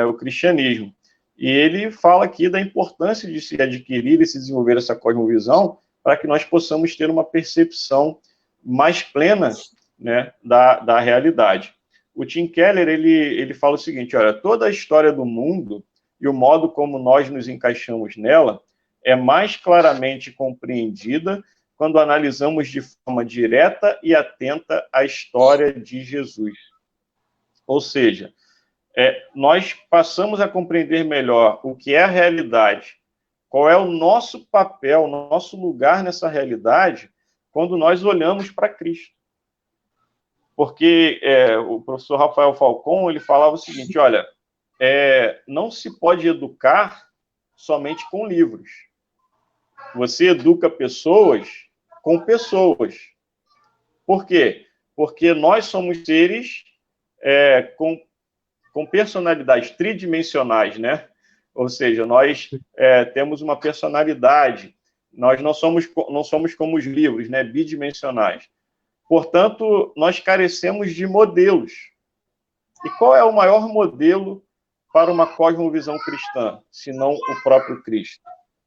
o cristianismo. E ele fala aqui da importância de se adquirir e se desenvolver essa cosmovisão para que nós possamos ter uma percepção mais plena, né, da realidade. O Tim Keller, ele fala o seguinte: olha, toda a história do mundo e o modo como nós nos encaixamos nela é mais claramente compreendida quando analisamos de forma direta e atenta a história de Jesus. Ou seja, nós passamos a compreender melhor o que é a realidade, qual é o nosso papel, o nosso lugar nessa realidade, quando nós olhamos para Cristo. Porque o professor Rafael Falcon, ele falava o seguinte: olha, não se pode educar somente com livros. Você educa pessoas com pessoas. Por quê? Porque nós somos seres com personalidades tridimensionais, né? Ou seja, nós temos uma personalidade, nós não somos como os livros, né? Bidimensionais. Portanto, nós carecemos de modelos. E qual é o maior modelo para uma cosmovisão cristã, se não o próprio Cristo?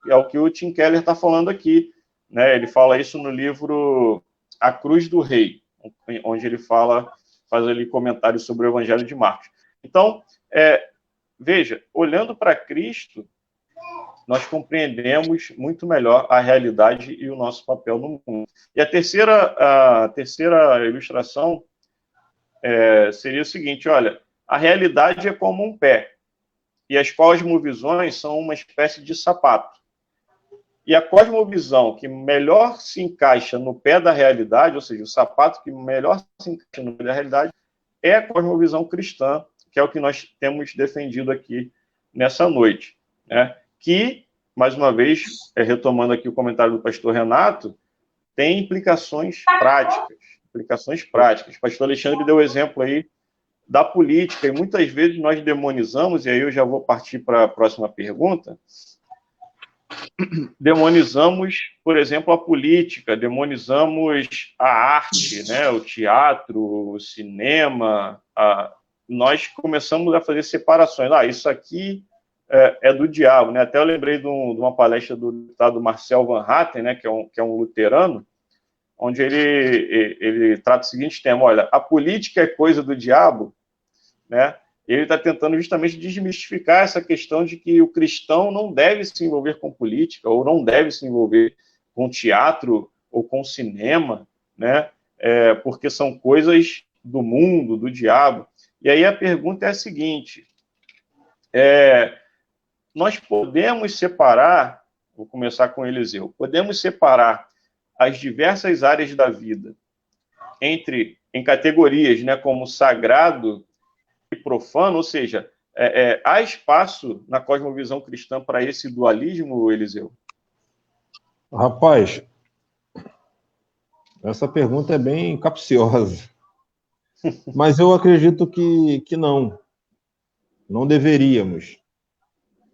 E é o que o Tim Keller está falando aqui, né? Ele fala isso no livro A Cruz do Rei, onde ele faz ali comentários sobre o Evangelho de Marcos. Então, veja, olhando para Cristo, nós compreendemos muito melhor a realidade e o nosso papel no mundo. E a terceira ilustração seria o seguinte, olha, a realidade é como um pé, e as cosmovisões são uma espécie de sapato. E a cosmovisão que melhor se encaixa no pé da realidade, ou seja, o sapato que melhor se encaixa no pé da realidade, é a cosmovisão cristã, que é o que nós temos defendido aqui nessa noite, né? Que, mais uma vez, retomando aqui o comentário do pastor Renato, tem implicações práticas. O pastor Alexandre deu o exemplo aí da política, e muitas vezes nós demonizamos, e aí eu já vou partir para a próxima pergunta, demonizamos, por exemplo, a política, demonizamos a arte, né, o teatro, o cinema, nós começamos a fazer separações. Isso aqui é do diabo, né? Até eu lembrei de uma palestra do deputado Marcel Van Hatten, né, que é um luterano, onde ele trata o seguinte tema, olha, a política é coisa do diabo, né? Ele está tentando justamente desmistificar essa questão de que o cristão não deve se envolver com política, ou não deve se envolver com teatro ou com cinema, né? Porque são coisas do mundo, do diabo. E aí a pergunta é a seguinte, nós podemos separar, vou começar com Eliseu, podemos separar as diversas áreas da vida em categorias, né, como sagrado e profano, ou seja, há espaço na cosmovisão cristã para esse dualismo, Eliseu? Rapaz, essa pergunta é bem capciosa, mas eu acredito que não deveríamos.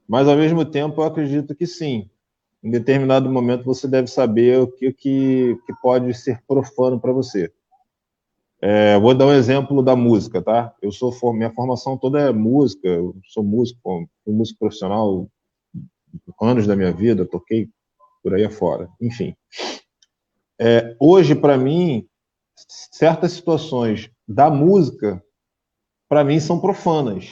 Mas, ao mesmo tempo, eu acredito que sim. Em determinado momento, você deve saber o que pode ser profano para você. Vou dar um exemplo da música, tá? Minha formação toda é música, eu sou músico, fui músico profissional anos da minha vida, toquei por aí afora, enfim. Hoje, para mim, certas situações da música, para mim, são profanas.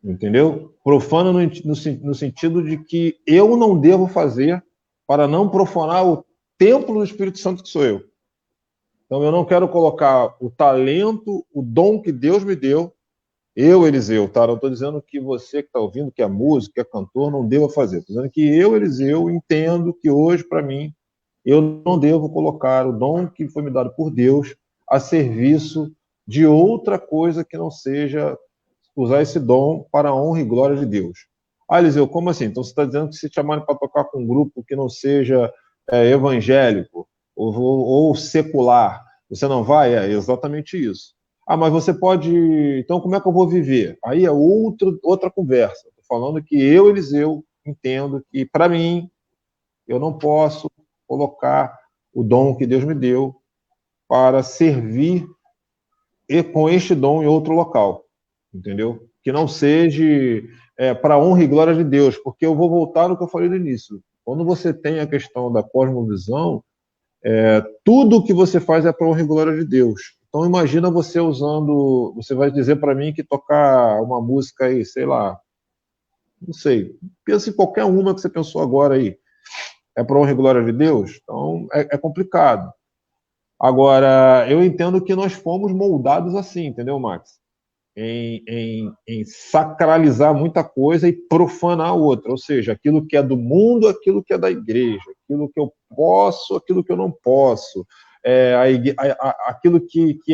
Entendeu? Profana no sentido de que eu não devo fazer para não profanar o templo do Espírito Santo que sou eu. Então, eu não quero colocar o talento, o dom que Deus me deu, eu, Eliseu, tá? Não estou dizendo que você que está ouvindo, que é músico, que é cantor, não deva fazer. Estou dizendo que eu, Eliseu, entendo que hoje, para mim, eu não devo colocar o dom que foi me dado por Deus a serviço de outra coisa que não seja usar esse dom para a honra e glória de Deus. Eliseu, como assim? Então você está dizendo que se chamarem para tocar com um grupo que não seja evangélico ou secular, você não vai? É exatamente isso. Mas você pode... Então como é que eu vou viver? Aí é outra conversa. Estou falando que eu, Eliseu, entendo que, para mim, eu não posso colocar o dom que Deus me deu para servir com este dom em outro local. Entendeu? Que não seja para honra e glória de Deus, porque eu vou voltar no que eu falei no início. Quando você tem a questão da cosmovisão, tudo que você faz é para honra e glória de Deus. Então imagina você usando, você vai dizer para mim que tocar uma música aí, sei lá, não sei, pensa em qualquer uma que você pensou agora aí, é para honra e glória de Deus? Então é complicado. Agora, eu entendo que nós fomos moldados assim, entendeu, Max? Em sacralizar muita coisa e profanar outra, ou seja, aquilo que é do mundo, aquilo que é da igreja, aquilo que eu posso, aquilo que eu não posso, aquilo que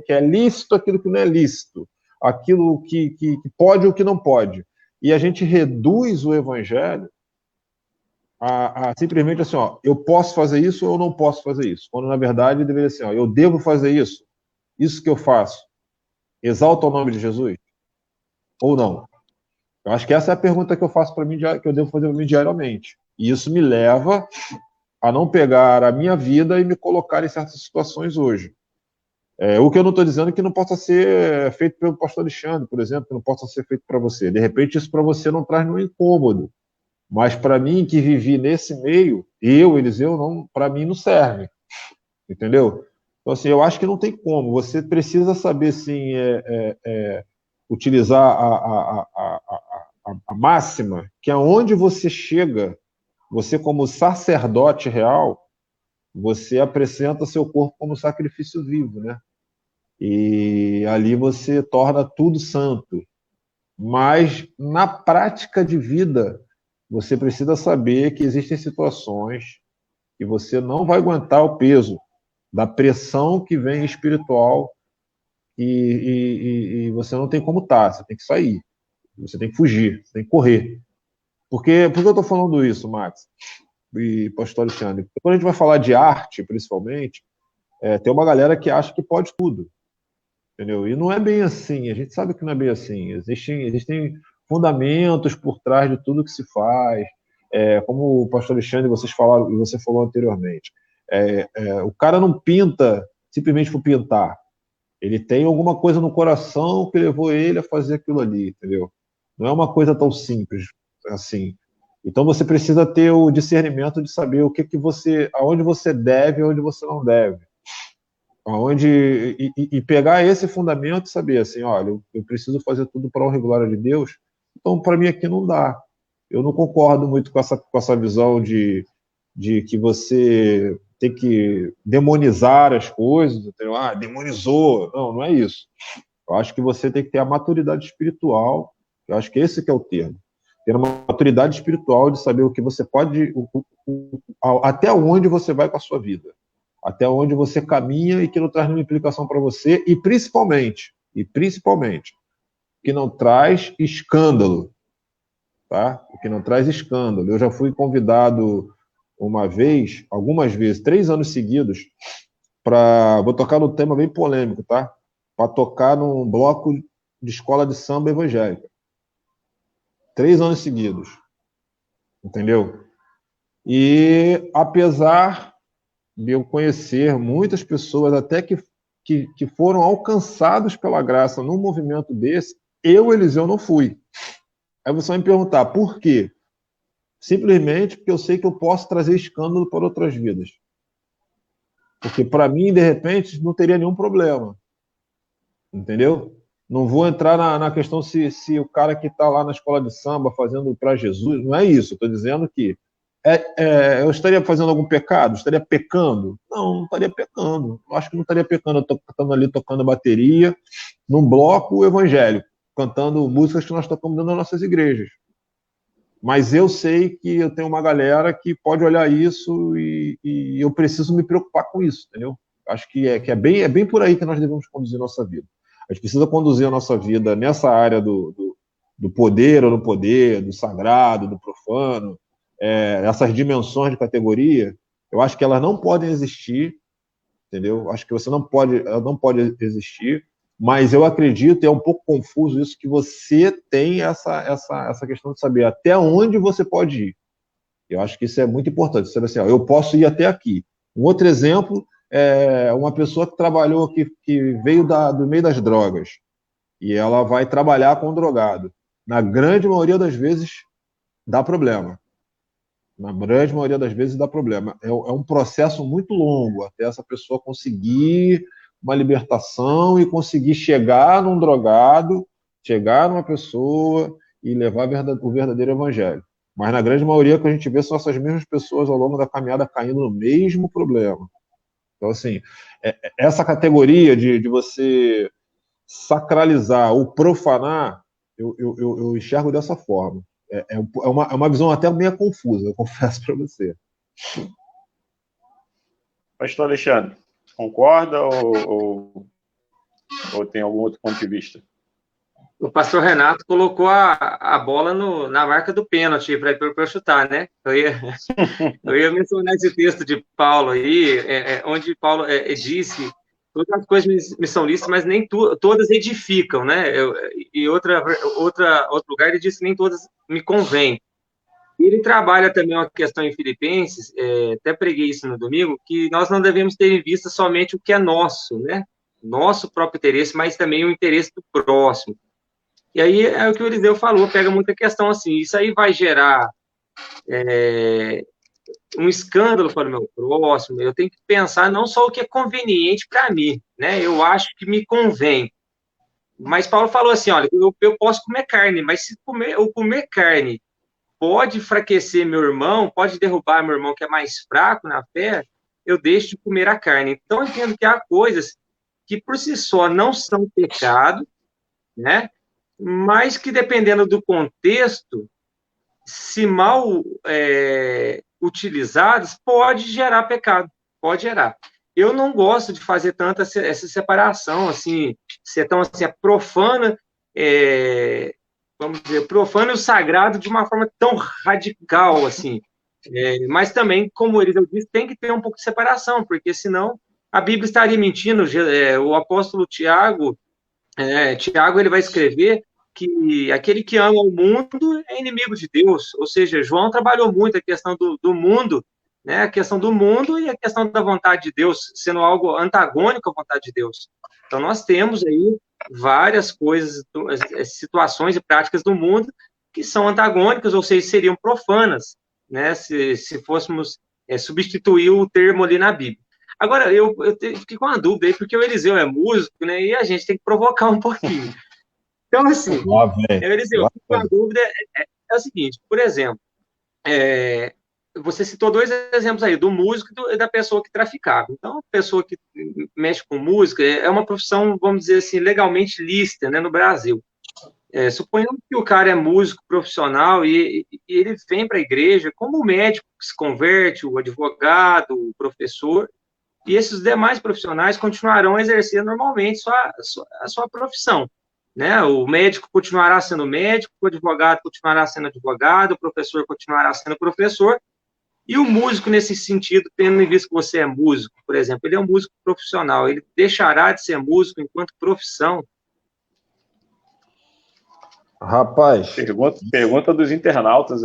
é lícito, aquilo que não é lícito, aquilo que pode ou que não pode. E a gente reduz o evangelho simplesmente assim, ó, eu posso fazer isso ou eu não posso fazer isso. Quando, na verdade, deveria ser, ó, eu devo fazer isso. Isso que eu faço, exalta o nome de Jesus? Ou não? Eu acho que essa é a pergunta que eu faço para mim, que eu devo fazer para mim diariamente. E isso me leva a não pegar a minha vida e me colocar em certas situações hoje. O que eu não estou dizendo é que não possa ser feito pelo pastor Alexandre, por exemplo, que não possa ser feito para você. De repente, isso para você não traz nenhum incômodo. Mas para mim, que vivi nesse meio, Eliseu, não, para mim não serve. Entendeu? Então, assim, eu acho que não tem como. Você precisa saber, sim, utilizar a máxima, que aonde você chega, você como sacerdote real, você apresenta seu corpo como sacrifício vivo, né? E ali você torna tudo santo. Mas na prática de vida, você precisa saber que existem situações que você não vai aguentar o peso da pressão que vem espiritual e você não tem como estar, você tem que sair, você tem que fugir, você tem que correr. Por que eu estou falando isso, Max e pastor Alexandre? Porque quando a gente vai falar de arte, principalmente, tem uma galera que acha que pode tudo. Entendeu? E não é bem assim, a gente sabe que não é bem assim. Existem fundamentos por trás de tudo que se faz. Como o pastor Alexandre vocês falaram, e você falou anteriormente. O cara não pinta simplesmente por pintar. Ele tem alguma coisa no coração que levou ele a fazer aquilo ali, entendeu? Não é uma coisa tão simples assim. Então você precisa ter o discernimento de saber o que você, aonde você deve e aonde você não deve. E pegar esse fundamento e saber assim, olha, eu preciso fazer tudo para a honra e glória de Deus, então para mim aqui não dá. Eu não concordo muito com essa visão de que você tem que demonizar as coisas, entendeu? Demonizou. Não, não é isso. Eu acho que você tem que ter a maturidade espiritual, eu acho que esse que é o termo. Ter uma maturidade espiritual de saber o que você pode, até onde você vai com a sua vida, até onde você caminha e que não traz nenhuma implicação para você, e principalmente, que não traz escândalo, tá? O que não traz escândalo. Eu já fui convidado uma vez, algumas vezes, 3 anos seguidos, vou tocar num tema bem polêmico, tá? Para tocar num bloco de escola de samba evangélica. 3 anos seguidos. Entendeu? E apesar de eu conhecer muitas pessoas, até que foram alcançados pela graça num movimento desse, Eliseu, não fui. Aí você vai me perguntar, por quê? Simplesmente porque eu sei que eu posso trazer escândalo para outras vidas. Porque para mim, de repente, não teria nenhum problema. Entendeu? Não vou entrar na questão se o cara que está lá na escola de samba fazendo para Jesus, não é isso. Estou dizendo que eu estaria fazendo algum pecado? Estaria pecando? Não estaria pecando. Eu acho que não estaria pecando. Eu estou ali tocando a bateria num bloco evangélico, cantando músicas que nós tocamos dentro das nossas igrejas. Mas eu sei que eu tenho uma galera que pode olhar isso e eu preciso me preocupar com isso, entendeu? Acho que é bem por aí que nós devemos conduzir a nossa vida. A gente precisa conduzir a nossa vida nessa área do poder ou no poder, do sagrado, do profano, essas dimensões de categoria, eu acho que elas não podem existir, entendeu? Acho que ela não pode existir, mas eu acredito, é um pouco confuso isso, que você tem essa questão de saber até onde você pode ir. Eu acho que isso é muito importante. Sabe assim, eu posso ir até aqui. Um outro exemplo é uma pessoa que trabalhou, que veio do meio das drogas, e ela vai trabalhar com um drogado. Na grande maioria das vezes, dá problema. Na grande maioria das vezes dá problema. É um processo muito longo até essa pessoa conseguir uma libertação e conseguir chegar num drogado, chegar numa pessoa e levar o verdadeiro evangelho. Mas na grande maioria o que a gente vê são essas mesmas pessoas ao longo da caminhada caindo no mesmo problema. Então, assim, essa categoria de você sacralizar ou profanar, eu enxergo dessa forma. É uma visão até meio confusa, eu confesso para você. Pastor Alexandre, concorda ou tem algum outro ponto de vista? O pastor Renato colocou a bola na marca do pênalti para eu chutar, né? Eu ia mencionar esse texto de Paulo aí, onde Paulo disse: todas as coisas me são lícitas, mas nem todas edificam, né? E outro lugar ele disse: nem todas me convêm. Ele trabalha também uma questão em Filipenses, até preguei isso no domingo, que nós não devemos ter em vista somente o que é nosso, né? Nosso próprio interesse, mas também o interesse do próximo. E aí é o que o Eliseu falou, pega muita questão assim, isso aí vai gerar um escândalo para o meu próximo, eu tenho que pensar não só o que é conveniente para mim, né? Eu acho que me convém. Mas Paulo falou assim, olha, eu posso comer carne, mas se eu comer carne pode enfraquecer meu irmão, pode derrubar meu irmão que é mais fraco na fé, eu deixo de comer a carne. Então, eu entendo que há coisas que por si só não são pecado, né? Mas que dependendo do contexto, se mal utilizadas, pode gerar pecado, pode gerar. Eu não gosto de fazer tanta essa separação, assim, ser tão assim, profana, vamos dizer, profana e o sagrado de uma forma tão radical, assim. Mas também, como ele disse, tem que ter um pouco de separação, porque senão a Bíblia estaria mentindo. O apóstolo Tiago, ele vai escrever que aquele que ama o mundo é inimigo de Deus, ou seja, João trabalhou muito a questão do mundo, né, a questão do mundo e a questão da vontade de Deus, sendo algo antagônico à vontade de Deus. Então, nós temos aí várias coisas, situações e práticas do mundo que são antagônicas, ou seja, seriam profanas, né, se fôssemos substituir o termo ali na Bíblia. Agora, eu fiquei com uma dúvida aí, porque o Eliseu é músico, né, e a gente tem que provocar um pouquinho. Então, assim, Eliseu, a dúvida é o seguinte, por exemplo, você citou dois exemplos aí, do músico e da pessoa que traficava. Então, a pessoa que mexe com música é uma profissão, vamos dizer assim, legalmente lícita, né, no Brasil. Suponhamos que o cara é músico profissional e ele vem para a igreja como o médico que se converte, o advogado, o professor, e esses demais profissionais continuarão a exercer normalmente a sua profissão. Né? O médico continuará sendo médico, o advogado continuará sendo advogado, o professor continuará sendo professor, e o músico, nesse sentido, tendo em vista que você é músico, por exemplo, ele é um músico profissional, ele deixará de ser músico enquanto profissão? Rapaz... Pergunta dos internautas.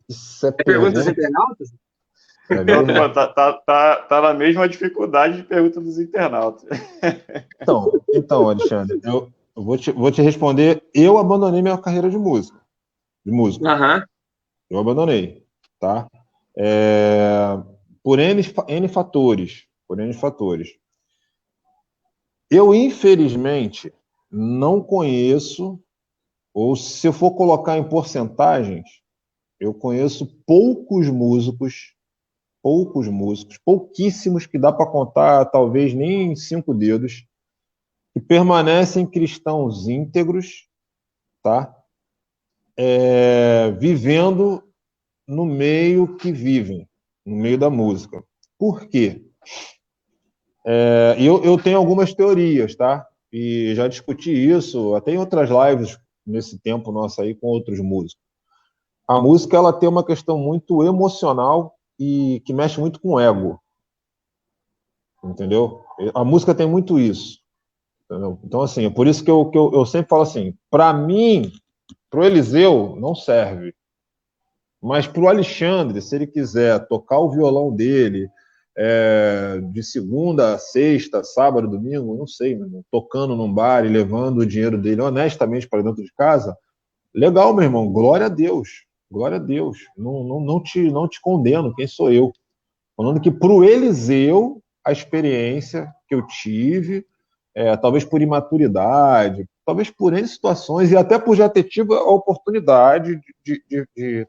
Isso é pergunta dos internautas? Tá na mesma dificuldade de pergunta dos internautas. Então, Alexandre, eu vou te responder. Eu abandonei minha carreira de músico. Uhum. Eu abandonei, tá? Por N fatores. Eu, infelizmente, não conheço, ou se eu for colocar em porcentagens, eu conheço pouquíssimos, que dá para contar, talvez nem em 5 dedos, que permanecem cristãos íntegros, tá? Vivendo no meio que vivem, no meio da música. Por quê? Eu tenho algumas teorias, tá? E já discuti isso até em outras lives nesse tempo nosso aí com outros músicos. A música, ela tem uma questão muito emocional e que mexe muito com o ego. Entendeu? A música tem muito isso. Entendeu? Então, assim, é por isso que eu sempre falo assim, para mim, pro Eliseu, não serve. Mas pro Alexandre, se ele quiser tocar o violão dele, de segunda a sexta, sábado, domingo, não sei, meu irmão, tocando num bar e levando o dinheiro dele honestamente para dentro de casa, legal, meu irmão, glória a Deus. Glória a Deus. Não te condeno, quem sou eu? Falando que pro Eliseu, a experiência que eu tive, talvez por imaturidade, talvez por N situações, e até por já ter tido a oportunidade de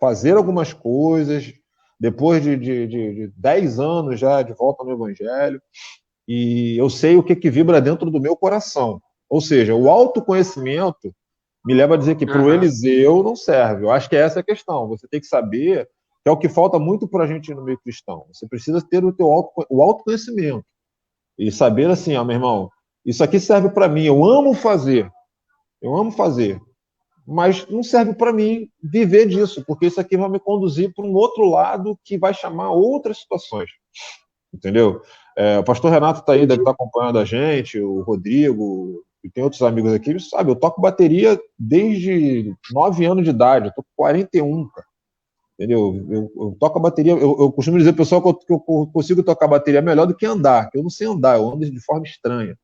fazer algumas coisas, depois de 10 anos já de volta no Evangelho, e eu sei o que vibra dentro do meu coração. Ou seja, o autoconhecimento me leva a dizer que para o Eliseu não serve. Eu acho que essa é a questão. Você tem que saber, que é o que falta muito para a gente no meio cristão. Você precisa ter o autoconhecimento e saber assim, meu irmão, isso aqui serve para mim, eu amo fazer, Eu amo fazer, mas não serve para mim viver disso, porque isso aqui vai me conduzir para um outro lado que vai chamar outras situações, entendeu? O pastor Renato está aí, deve estar acompanhando a gente, o Rodrigo, e tem outros amigos aqui, eles sabem, eu toco bateria desde 9 anos de idade, eu tô com 41, cara. Entendeu? Eu toco a bateria, eu costumo dizer ao pessoal que eu consigo tocar bateria melhor do que andar, que eu não sei andar, eu ando de forma estranha.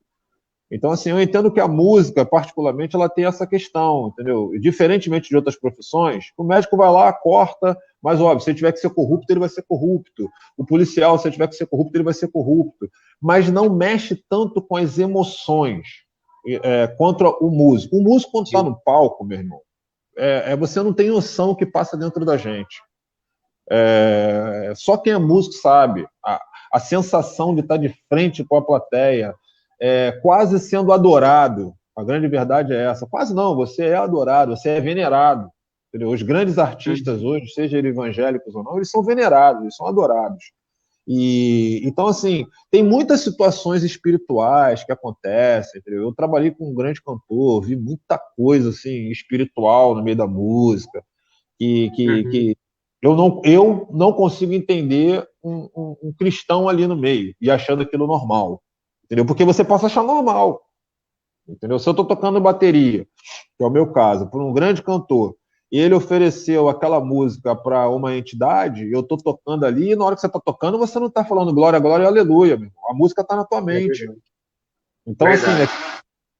Então, assim, eu entendo que a música, particularmente, ela tem essa questão, entendeu? E, diferentemente de outras profissões, o médico vai lá, corta, mas, óbvio, se ele tiver que ser corrupto, ele vai ser corrupto. O policial, se ele tiver que ser corrupto, ele vai ser corrupto. Mas não mexe tanto com as emoções contra o músico. O músico, quando está no palco, meu irmão, você não tem noção do que passa dentro da gente. Só quem é músico sabe. A sensação de estar de frente com a plateia, quase sendo adorado. A grande verdade é essa. Quase não, você é adorado, você é venerado. Entendeu? Os grandes artistas hoje, sejam eles evangélicos ou não, eles são venerados, eles são adorados. Então, assim, tem muitas situações espirituais que acontecem. Entendeu? Eu trabalhei com um grande cantor, vi muita coisa assim, espiritual no meio da música, que eu não consigo entender um cristão ali no meio e achando aquilo normal. Entendeu? Porque você passa a achar normal. Entendeu? Se eu estou tocando bateria, que é o meu caso, por um grande cantor, e ele ofereceu aquela música para uma entidade, eu estou tocando ali, e na hora que você está tocando, você não está falando glória, glória e aleluia, meu irmão. A música está na tua mente. Então, assim,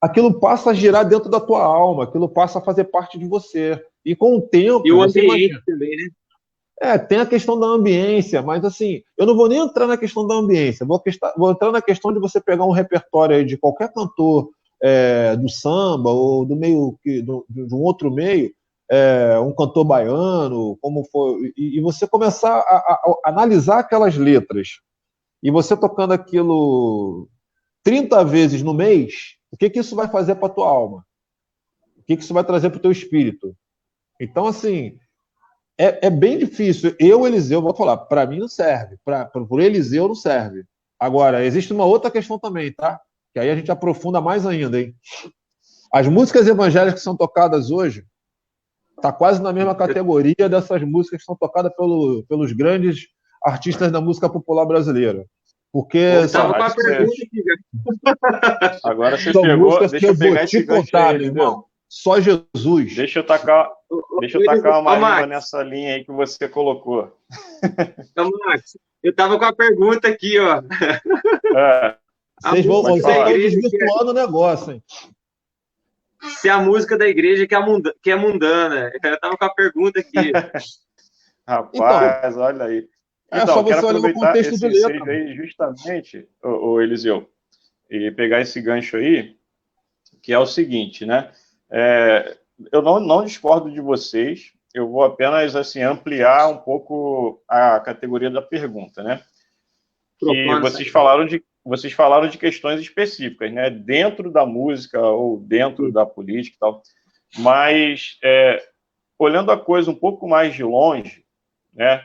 aquilo passa a girar dentro da tua alma, aquilo passa a fazer parte de você. E com o tempo. E o ambiente também, né? Tem a questão da ambiência, mas assim, eu não vou nem entrar na questão da ambiência, vou entrar na questão de você pegar um repertório aí de qualquer cantor do samba ou do meio de um outro meio, um cantor baiano, como foi, e você começar a analisar aquelas letras, e você tocando aquilo 30 vezes no mês, o que isso vai fazer para a tua alma? O que isso vai trazer para o teu espírito? Então, assim, é bem difícil. Eliseu, vou falar, para mim não serve. Para o Eliseu não serve. Agora, existe uma outra questão também, tá? Que aí a gente aprofunda mais ainda, hein? As músicas evangélicas que são tocadas hoje tá quase na mesma categoria dessas músicas que são tocadas pelos grandes artistas da música popular brasileira. Porque estava com a pergunta aqui. Agora você pegou, deixa eu pegar esse contar, meu irmão. Só Jesus. Deixa eu tacar uma rima nessa linha aí que você colocou. Então, Max, eu estava com a pergunta aqui, ó. Vocês vão desvirtuando o negócio, hein? Se a música da igreja que é mundana. Eu estava com a pergunta aqui. Rapaz, então, olha aí. Então, só você quero olhar no aproveitar contexto esse de letra. ensejo aí justamente, o Eliseu, e pegar esse gancho aí, que é o seguinte, né? Eu não discordo de vocês, eu vou apenas assim, ampliar um pouco a categoria da pergunta, né? Que vocês falaram de questões específicas, né? Dentro da música ou dentro da política e tal, mas olhando a coisa um pouco mais de longe, né?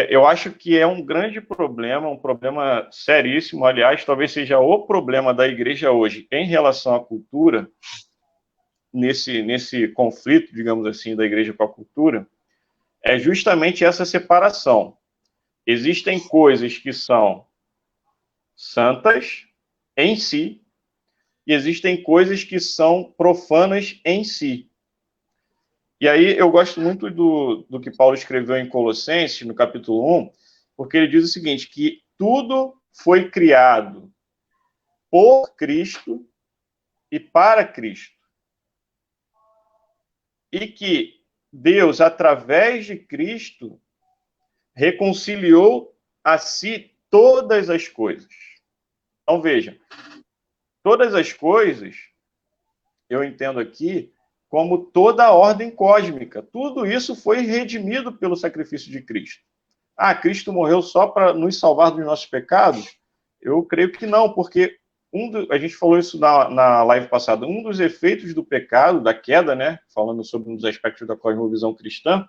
Eu acho que é um grande problema, um problema seríssimo, aliás, talvez seja o problema da igreja hoje em relação à cultura, nesse conflito, digamos assim, da igreja com a cultura, é justamente essa separação. Existem coisas que são santas em si, e existem coisas que são profanas em si. E aí eu gosto muito do que Paulo escreveu em Colossenses, no capítulo 1, porque ele diz o seguinte, que tudo foi criado por Cristo e para Cristo. E que Deus, através de Cristo, reconciliou a si todas as coisas. Então, veja, todas as coisas, eu entendo aqui, como toda a ordem cósmica. Tudo isso foi redimido pelo sacrifício de Cristo. Cristo morreu só para nos salvar dos nossos pecados? Eu creio que não, porque a gente falou isso na live passada, um dos efeitos do pecado, da queda, né, falando sobre um dos aspectos da cosmovisão cristã,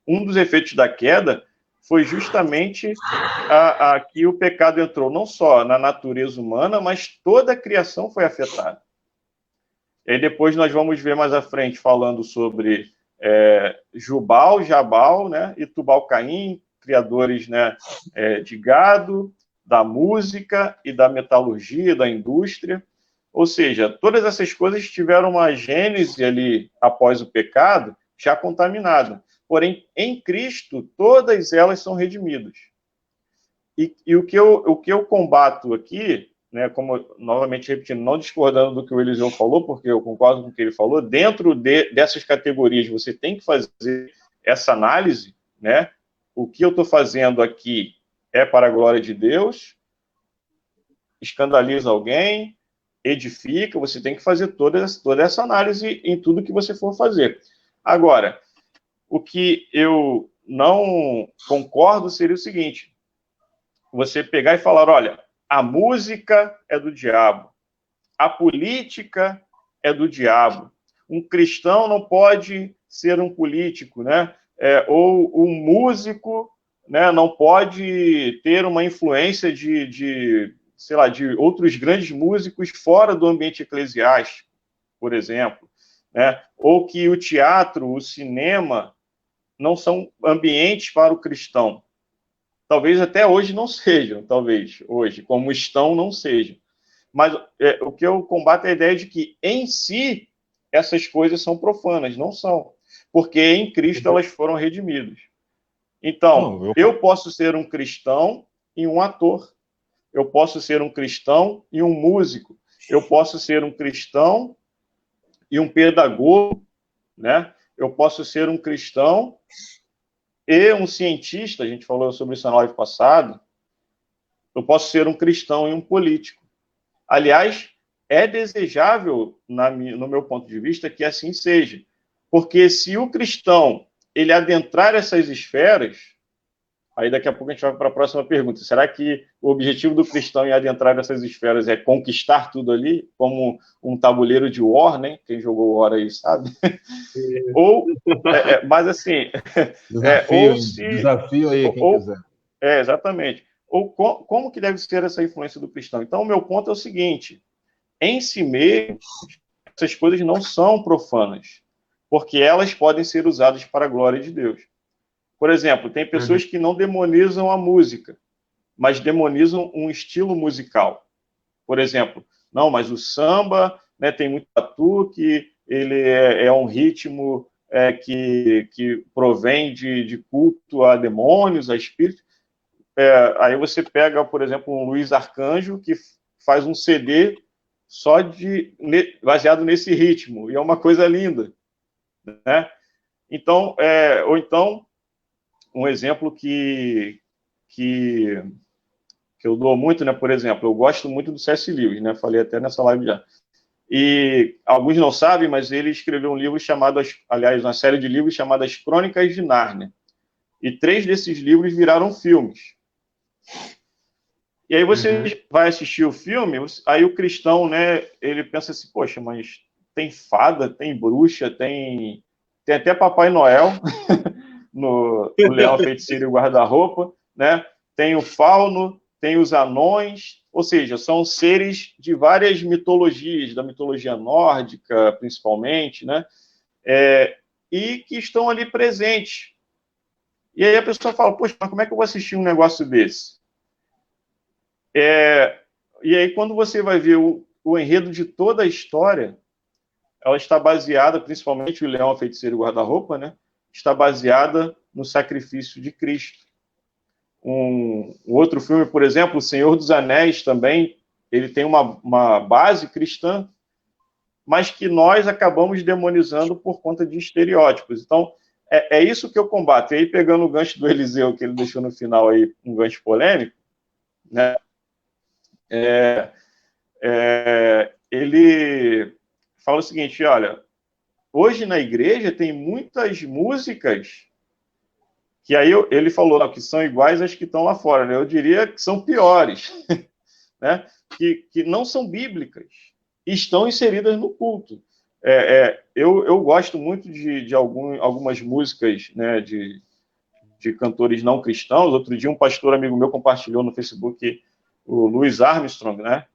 um dos efeitos da queda foi justamente que o pecado entrou não só na natureza humana, mas toda a criação foi afetada. E aí depois nós vamos ver mais à frente falando sobre Jubal, Jabal, né, e Tubal-Caim, criadores, né, de gado, da música e da metalurgia, da indústria. Ou seja, todas essas coisas tiveram uma gênese ali após o pecado, já contaminada. Porém, em Cristo, todas elas são redimidas. E o que eu combato aqui, né, como novamente repetindo, não discordando do que o Eliseu falou, porque eu concordo com o que ele falou, dentro dessas categorias você tem que fazer essa análise, né? O que eu estou fazendo aqui é para a glória de Deus, escandaliza alguém, edifica, você tem que fazer toda essa análise em tudo que você for fazer. Agora, o que eu não concordo seria o seguinte: você pegar e falar, olha, a música é do diabo, a política é do diabo, um cristão não pode ser um político, né? Ou um músico, né, não pode ter uma influência sei lá, de outros grandes músicos fora do ambiente eclesiástico, por exemplo, né? Ou que o teatro, o cinema não são ambientes para o cristão. Talvez até hoje não sejam, talvez hoje, como estão, não sejam. Mas o que eu combato é a ideia de que, em si, essas coisas são profanas. Não são. Porque em Cristo elas foram redimidas. Então, eu posso ser um cristão e um ator. Eu posso ser um cristão e um músico. Eu posso ser um cristão e um pedagogo, né? Eu posso ser um cristão e um cientista, a gente falou sobre isso na live passada. Eu posso ser um cristão e um político. Aliás, é desejável, no meu ponto de vista, que assim seja. Porque se o cristão ele adentrar essas esferas, aí daqui a pouco a gente vai para a próxima pergunta. Será que o objetivo do cristão em adentrar essas esferas é conquistar tudo ali, como um tabuleiro de War, né? Quem jogou War aí sabe. Mas assim... Desafio aí, quem quiser. Exatamente. Ou como que deve ser essa influência do cristão? Então, o meu ponto é o seguinte: em si mesmo, essas coisas não são profanas, porque elas podem ser usadas para a glória de Deus. Por exemplo, tem pessoas que não demonizam a música, mas demonizam um estilo musical. Por exemplo, não, mas o samba, né, tem muito batuque, ele é um ritmo que provém de culto a demônios, a espíritos. Aí você pega, por exemplo, um Luiz Arcanjo, que faz um CD só baseado nesse ritmo, e é uma coisa linda, né? Então, ou então, um exemplo que eu dou muito, né? Por exemplo, eu gosto muito do C.S. Lewis, né? Falei até nessa live já. E alguns não sabem, mas ele escreveu um livro chamado, aliás, uma série de livros chamada As Crônicas de Nárnia. E 3 desses livros viraram filmes. E aí você vai assistir o filme, aí o cristão, né, ele pensa assim, poxa, mas tem fada, tem bruxa, tem até Papai Noel no Leão, a Feiticeira e o Guarda-Roupa, né? Tem o fauno, tem os anões, ou seja, são seres de várias mitologias, da mitologia nórdica, principalmente, né? E que estão ali presentes. E aí a pessoa fala, poxa, mas como é que eu vou assistir um negócio desse? E aí, quando você vai ver o enredo de toda a história, ela está baseada, principalmente o Leão, a Feiticeira e o Guarda-Roupa, né? Está baseada no sacrifício de Cristo. Um outro filme, por exemplo, O Senhor dos Anéis, também, ele tem uma base cristã, mas que nós acabamos demonizando por conta de estereótipos. Então, é isso que eu combato. E aí, pegando o gancho do Eliseu, que ele deixou no final aí, um gancho polêmico, né? Ele fala o seguinte, olha, hoje na igreja tem muitas músicas que aí ele falou que são iguais às que estão lá fora, né? Eu diria que são piores, né? Que não são bíblicas e estão inseridas no culto. Eu gosto muito de algumas músicas, né, de cantores não cristãos. Outro dia um pastor amigo meu compartilhou no Facebook o Louis Armstrong, né?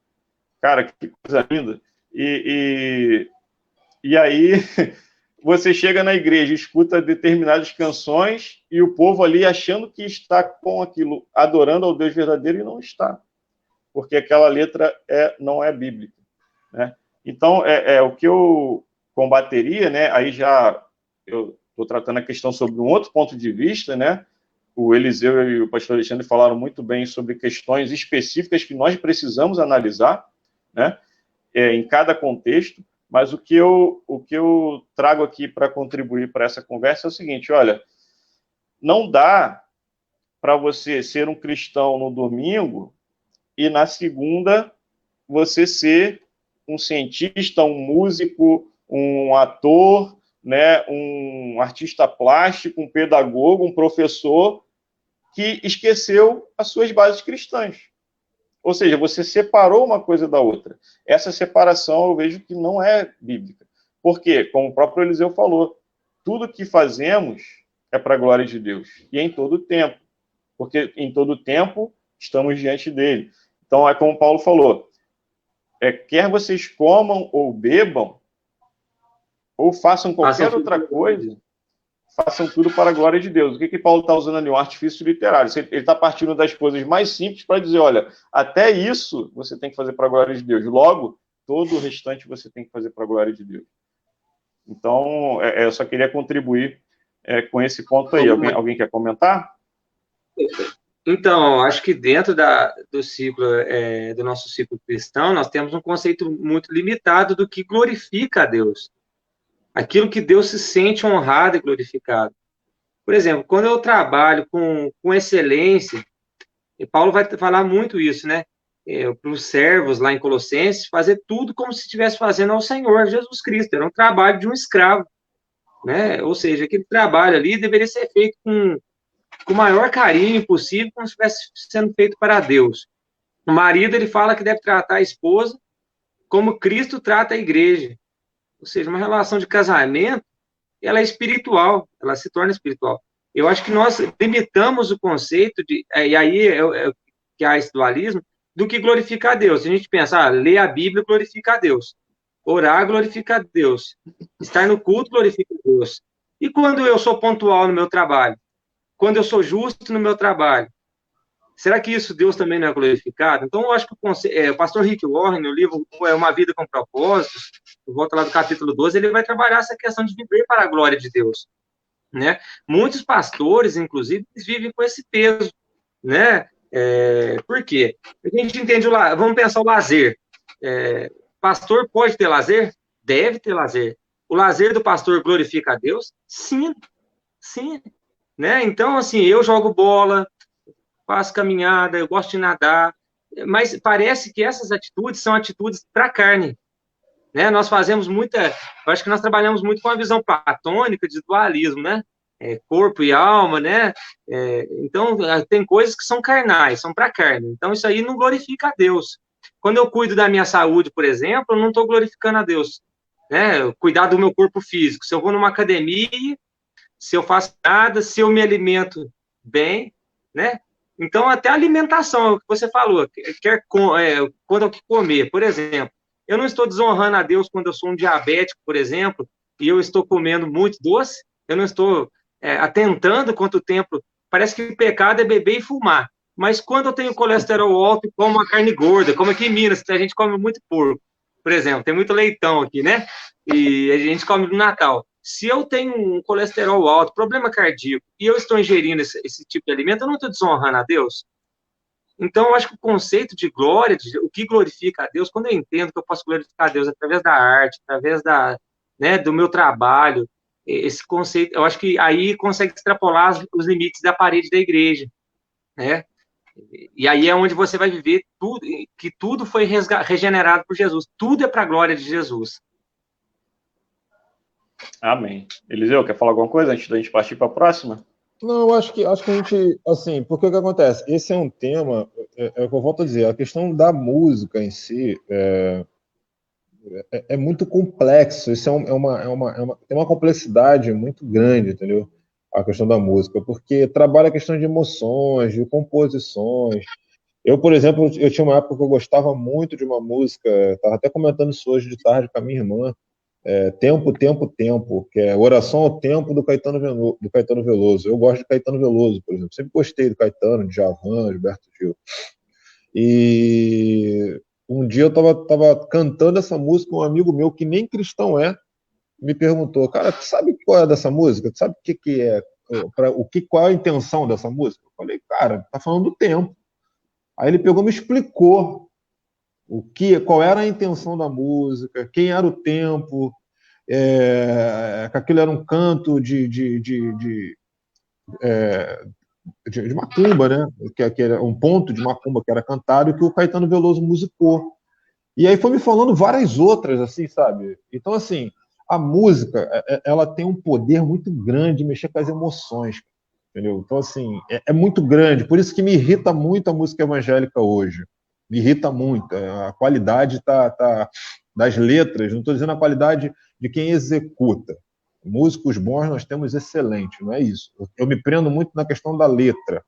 Cara, que coisa linda. E E aí você chega na igreja, escuta determinadas canções e o povo ali achando que está com aquilo, adorando ao Deus verdadeiro, e não está, porque aquela letra não é bíblica, né? Então, o que eu combateria, né? Aí já eu estou tratando a questão sobre um outro ponto de vista, né? O Eliseu e o pastor Alexandre falaram muito bem sobre questões específicas que nós precisamos analisar, né? Em cada contexto, mas o que eu trago aqui para contribuir para essa conversa é o seguinte: olha, não dá para você ser um cristão no domingo e na segunda você ser um cientista, um músico, um ator, né, um artista plástico, um pedagogo, um professor que esqueceu as suas bases cristãs. Ou seja, você separou uma coisa da outra. Essa separação eu vejo que não é bíblica. Por quê? Como o próprio Eliseu falou, tudo que fazemos é para a glória de Deus. E em todo tempo. Porque em todo tempo estamos diante dele. Então, é como Paulo falou, quer vocês comam ou bebam, ou façam qualquer outra coisa, façam tudo para a glória de Deus. O que Paulo está usando ali? Um artifício literário. Ele está partindo das coisas mais simples para dizer, olha, até isso você tem que fazer para a glória de Deus. Logo, todo o restante você tem que fazer para a glória de Deus. Então, eu só queria contribuir com esse ponto aí. Alguém quer comentar? Então, acho que dentro do ciclo, do nosso ciclo cristão, nós temos um conceito muito limitado do que glorifica a Deus. Aquilo que Deus se sente honrado e glorificado. Por exemplo, quando eu trabalho com excelência, e Paulo vai falar muito isso, né? Para os servos lá em Colossenses, fazer tudo como se estivesse fazendo ao Senhor Jesus Cristo. Era um trabalho de um escravo, né? Ou seja, aquele trabalho ali deveria ser feito com o maior carinho possível, como se estivesse sendo feito para Deus. O marido, ele fala que deve tratar a esposa como Cristo trata a igreja. Ou seja, uma relação de casamento, ela é espiritual, ela se torna espiritual. Eu acho que nós limitamos o conceito de, e aí que há esse dualismo, do que glorifica a Deus. Se a gente pensa, ler a Bíblia glorifica a Deus, orar glorifica a Deus, estar no culto glorifica a Deus. E quando eu sou pontual no meu trabalho? Quando eu sou justo no meu trabalho? Será que isso Deus também não é glorificado? Então, eu acho que o pastor Rick Warren, no livro Uma Vida com Propósitos, volta lá do capítulo 12, ele vai trabalhar essa questão de viver para a glória de Deus, né? Muitos pastores, inclusive, vivem com esse peso, né? Por quê? A gente entende vamos pensar o lazer. Pastor pode ter lazer? Deve ter lazer. O lazer do pastor glorifica a Deus? Sim, sim. Né? Então, assim, eu jogo bola, faço caminhada, eu gosto de nadar, mas parece que essas atitudes são atitudes para a carne, né? Nós fazemos eu acho que nós trabalhamos muito com a visão platônica de dualismo, né? Corpo e alma, né? Então, tem coisas que são carnais, são para a carne, então isso aí não glorifica a Deus. Quando eu cuido da minha saúde, por exemplo, eu não estou glorificando a Deus, né? Cuidar do meu corpo físico, se eu vou numa academia, se eu faço nada, se eu me alimento bem, né? Então, até a alimentação, é o que você falou, quando é o que comer, por exemplo. Eu não estou desonrando a Deus quando eu sou um diabético, por exemplo, e eu estou comendo muito doce, eu não estou atentando quanto tempo. Parece que o pecado é beber e fumar. Mas quando eu tenho colesterol alto e como uma carne gorda, como aqui em Minas, a gente come muito porco, por exemplo, tem muito leitão aqui, né? E a gente come no Natal. Se eu tenho um colesterol alto, problema cardíaco, e eu estou ingerindo esse tipo de alimento, eu não estou desonrando a Deus? Então, eu acho que o conceito de glória, o que glorifica a Deus, quando eu entendo que eu posso glorificar a Deus através da arte, através do meu trabalho, esse conceito, eu acho que aí consegue extrapolar os limites da parede da igreja, né? E aí é onde você vai viver que tudo foi regenerado por Jesus, tudo é para a glória de Jesus. Amém. Eliseu, quer falar alguma coisa antes da gente partir para a próxima? Não, eu acho que a gente, assim, porque o que acontece? Esse é um tema, é o que eu volto a dizer, a questão da música em si é muito complexo, isso tem uma complexidade muito grande, entendeu? A questão da música, porque trabalha a questão de emoções, de composições. Eu, por exemplo, tinha uma época que eu gostava muito de uma música, estava até comentando isso hoje de tarde com a minha irmã, Tempo, Tempo, Tempo, que é Oração ao Tempo do Caetano Veloso. Eu gosto de Caetano Veloso, por exemplo. Sempre gostei do Caetano, de Djavan, Gilberto Gil. E um dia eu tava cantando essa música, um amigo meu que nem cristão me perguntou, cara, tu sabe qual é dessa música? Tu sabe o que é, qual é a intenção dessa música? Eu falei, cara, tá falando do tempo. Aí ele pegou e me explicou qual era a intenção da música, quem era o tempo, que aquilo era um canto de macumba, né? Que era um ponto de macumba que era cantado e que o Caetano Veloso musicou. E aí foi me falando várias outras, assim, sabe? Então, assim, a música, ela tem um poder muito grande de mexer com as emoções, entendeu? Então, assim, é muito grande. Por isso que me irrita muito a música evangélica hoje. Me irrita muito. A qualidade das letras, não estou dizendo a qualidade de quem executa. Músicos bons nós temos excelentes, não é isso. Eu me prendo muito na questão da letra.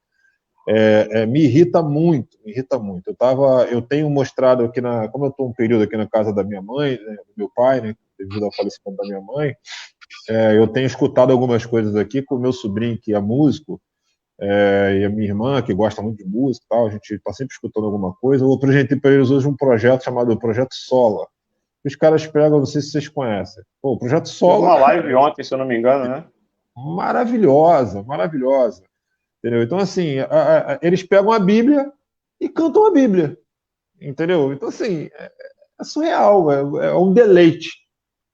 Me irrita muito, me irrita muito. Eu tenho mostrado aqui como eu estou um período aqui na casa da minha mãe, né, do meu pai, né, devido ao falecimento da minha mãe, eu tenho escutado algumas coisas aqui com o meu sobrinho que é músico, e a minha irmã que gosta muito de música, tal, a gente está sempre escutando alguma coisa. Eu apresentei para eles hoje um projeto chamado Projeto Sola. Os caras pegam, não sei se vocês conhecem. Pô, o Projeto Sola. Uma live ontem, se eu não me engano, né? Maravilhosa, maravilhosa. Entendeu? Então, assim, eles pegam a Bíblia e cantam a Bíblia. Entendeu? Então, assim, é surreal, é um deleite.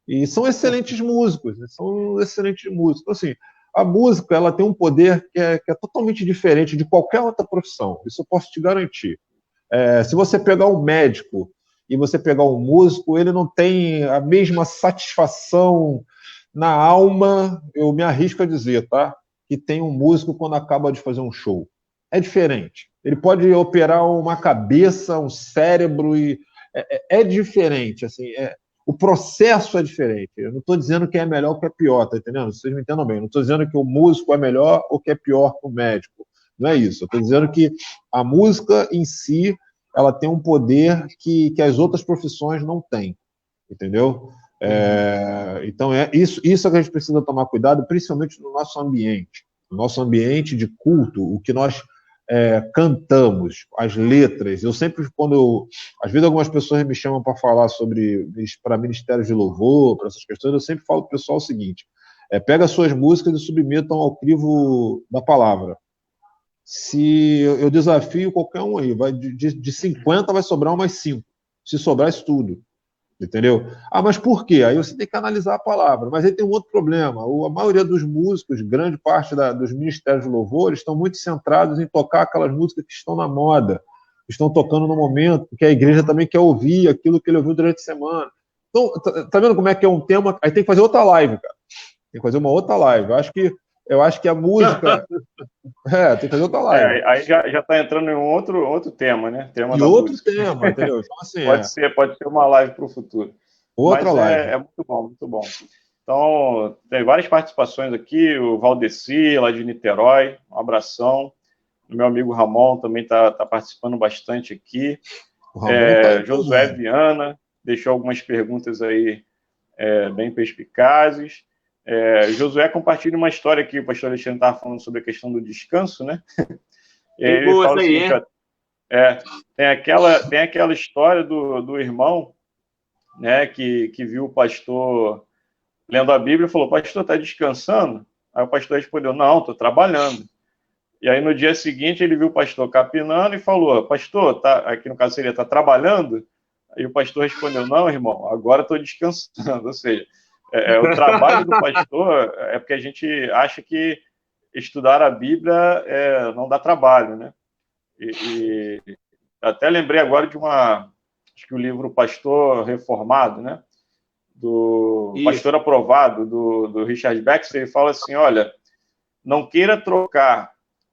E são excelentes músicos, são excelentes músicos. Então, assim, a música ela tem um poder que é totalmente diferente de qualquer outra profissão. Isso eu posso te garantir. Se você pegar um médico e você pegar um músico, ele não tem a mesma satisfação na alma, eu me arrisco a dizer, tá? Que tem um músico quando acaba de fazer um show. É diferente. Ele pode operar uma cabeça, um cérebro, e é diferente. Assim, o processo é diferente. Eu não estou dizendo que é melhor ou que é pior, tá entendendo? Vocês me entendam bem. Eu não estou dizendo que o músico é melhor ou que é pior que o médico. Não é isso. Eu estou dizendo que a música em si ela tem um poder que as outras profissões não têm. Entendeu? Então, isso é que a gente precisa tomar cuidado, principalmente no nosso ambiente de culto, o que nós cantamos, as letras. Eu sempre, às vezes algumas pessoas me chamam para falar para ministérios de louvor, para essas questões, eu sempre falo para o pessoal o seguinte, pega suas músicas e submetam ao crivo da palavra. Se eu desafio qualquer um aí, de 50 vai sobrar umas 5, se sobrar isso tudo. Entendeu? Mas por quê? Aí você tem que analisar a palavra. Mas aí tem um outro problema. A maioria dos músicos, grande parte dos ministérios de louvor, estão muito centrados em tocar aquelas músicas que estão na moda, que estão tocando no momento, porque a igreja também quer ouvir aquilo que ele ouviu durante a semana. Então, tá vendo como é que é um tema? Aí tem que fazer outra live, cara. Tem que fazer uma outra live. Eu acho que a música... tem que fazer outra live. Aí já está entrando em um outro tema, né? Tema e da outro música. tema, entendeu? Então, assim, pode ser uma live para o futuro. Outra live. É muito bom, muito bom. Então, tem várias participações aqui, o Valdeci, lá de Niterói, um abração. O meu amigo Ramon também está participando bastante aqui. Josué Viana deixou algumas perguntas aí bem perspicazes. Josué compartilha uma história que o pastor Alexandre estava falando sobre a questão do descanso, né? Ele fala o seguinte, tem aquela história do irmão, né, que viu o pastor lendo a Bíblia e falou, pastor, está descansando? Aí o pastor respondeu, não, estou trabalhando. E aí no dia seguinte ele viu o pastor capinando e falou, pastor, aqui no caso seria, está trabalhando? Aí o pastor respondeu, não, irmão, agora estou descansando. Ou seja, o trabalho do pastor é porque a gente acha que estudar a Bíblia não dá trabalho, né? E até lembrei agora de acho que o livro Pastor Reformado, né? Do Pastor Aprovado, do Richard Baxter, ele fala assim, olha, não queira trocar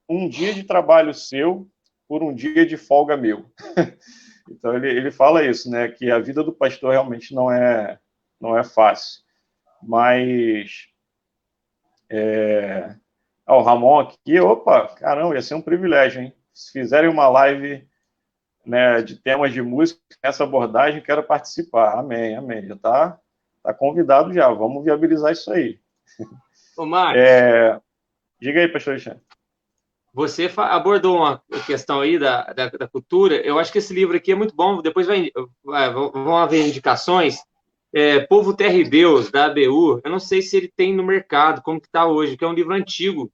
um dia de trabalho seu por um dia de folga meu. Então ele fala isso, né? Que a vida do pastor realmente não é fácil. Mas o Ramon aqui, opa, caramba, ia ser um privilégio, hein? Se fizerem uma live, né, de temas de música, essa abordagem, quero participar. Amém, amém. Já tá Está convidado já, vamos viabilizar isso aí. Ô, Marcos, diga aí, pastor Alexandre. você abordou uma questão aí da cultura. Eu acho que esse livro aqui é muito bom. Depois vão haver indicações. Povo, Terra e Deus, da ABU. Eu não sei se ele tem no mercado, como que está hoje, que é um livro antigo.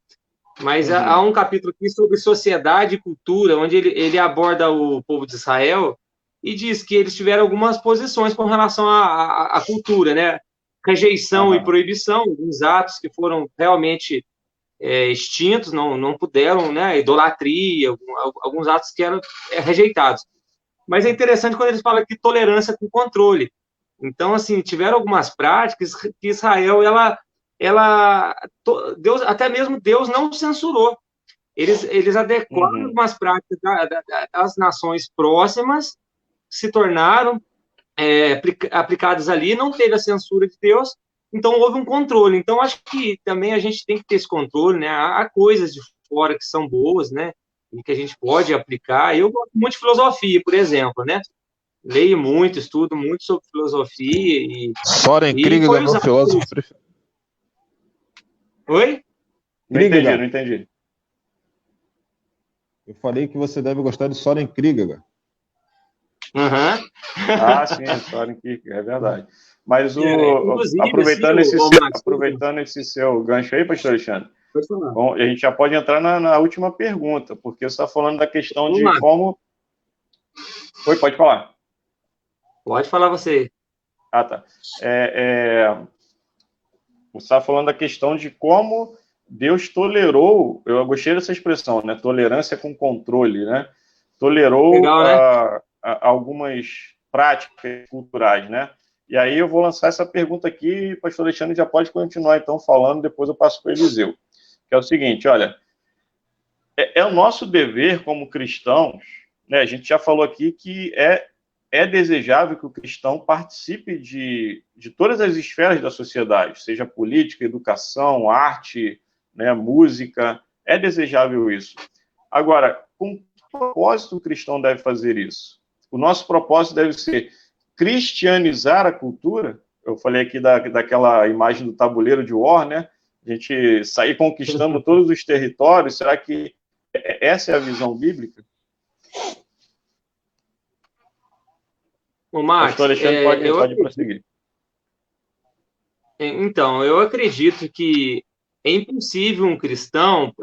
Mas há um capítulo aqui sobre sociedade e cultura, onde ele aborda o povo de Israel e diz que eles tiveram algumas posições com relação à cultura, né? Rejeição e proibição, alguns atos que foram realmente extintos, não puderam, né? Idolatria, alguns atos que eram rejeitados. Mas é interessante quando eles falam que tolerância com controle. Então, assim, tiveram algumas práticas que Israel, Deus, até mesmo Deus não censurou. Eles adequaram algumas práticas das nações próximas, se tornaram aplicadas ali, não teve a censura de Deus, então houve um controle. Então, acho que também a gente tem que ter esse controle, né? Há coisas de fora que são boas, né? E que a gente pode aplicar. Eu gosto muito de filosofia, por exemplo, né? Leio muito, estudo muito sobre filosofia. Soren Kierkegaard é meu filósofo preferido. Oi? Não entendi. Eu falei que você deve gostar de Soren Kierkegaard. Sim, Soren Kierkegaard, é verdade. Mas aproveitando esse seu gancho aí, pastor Alexandre, bom, a gente já pode entrar na última pergunta, porque você está falando da questão de como... Oi, pode falar. Pode falar você. Tá. Você está falando da questão de como Deus tolerou, eu gostei dessa expressão, né? Tolerância com controle, né? Tolerou legal, né? Algumas práticas culturais, né? E aí eu vou lançar essa pergunta aqui, o pastor Alexandre já pode continuar, então, falando, depois eu passo para o Eliseu. Que é o seguinte, olha, é o nosso dever como cristãos, né? A gente já falou aqui que é desejável que o cristão participe de todas as esferas da sociedade, seja política, educação, arte, né, música, é desejável isso. Agora, com que propósito o cristão deve fazer isso? O nosso propósito deve ser cristianizar a cultura. Eu falei aqui daquela imagem do tabuleiro de War, né? A gente sair conquistando todos os territórios. Será que essa é a visão bíblica? O Max, pastor Alexandre pode prosseguir. Então, eu acredito que é impossível um cristão,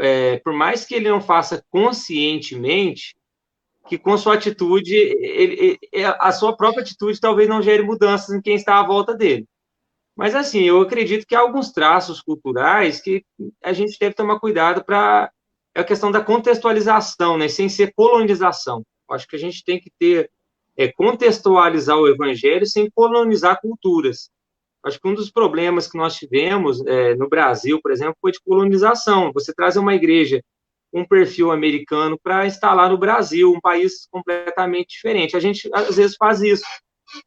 por mais que ele não faça conscientemente, que com sua atitude, a sua própria atitude talvez não gere mudanças em quem está à volta dele. Mas, assim, eu acredito que há alguns traços culturais que a gente deve tomar cuidado para a questão da contextualização, né, sem ser colonização. Acho que a gente tem que contextualizar o evangelho sem colonizar culturas. Acho que um dos problemas que nós tivemos no Brasil, por exemplo, foi de colonização. Você traz uma igreja um perfil americano para instalar no Brasil, um país completamente diferente. A gente, às vezes, faz isso.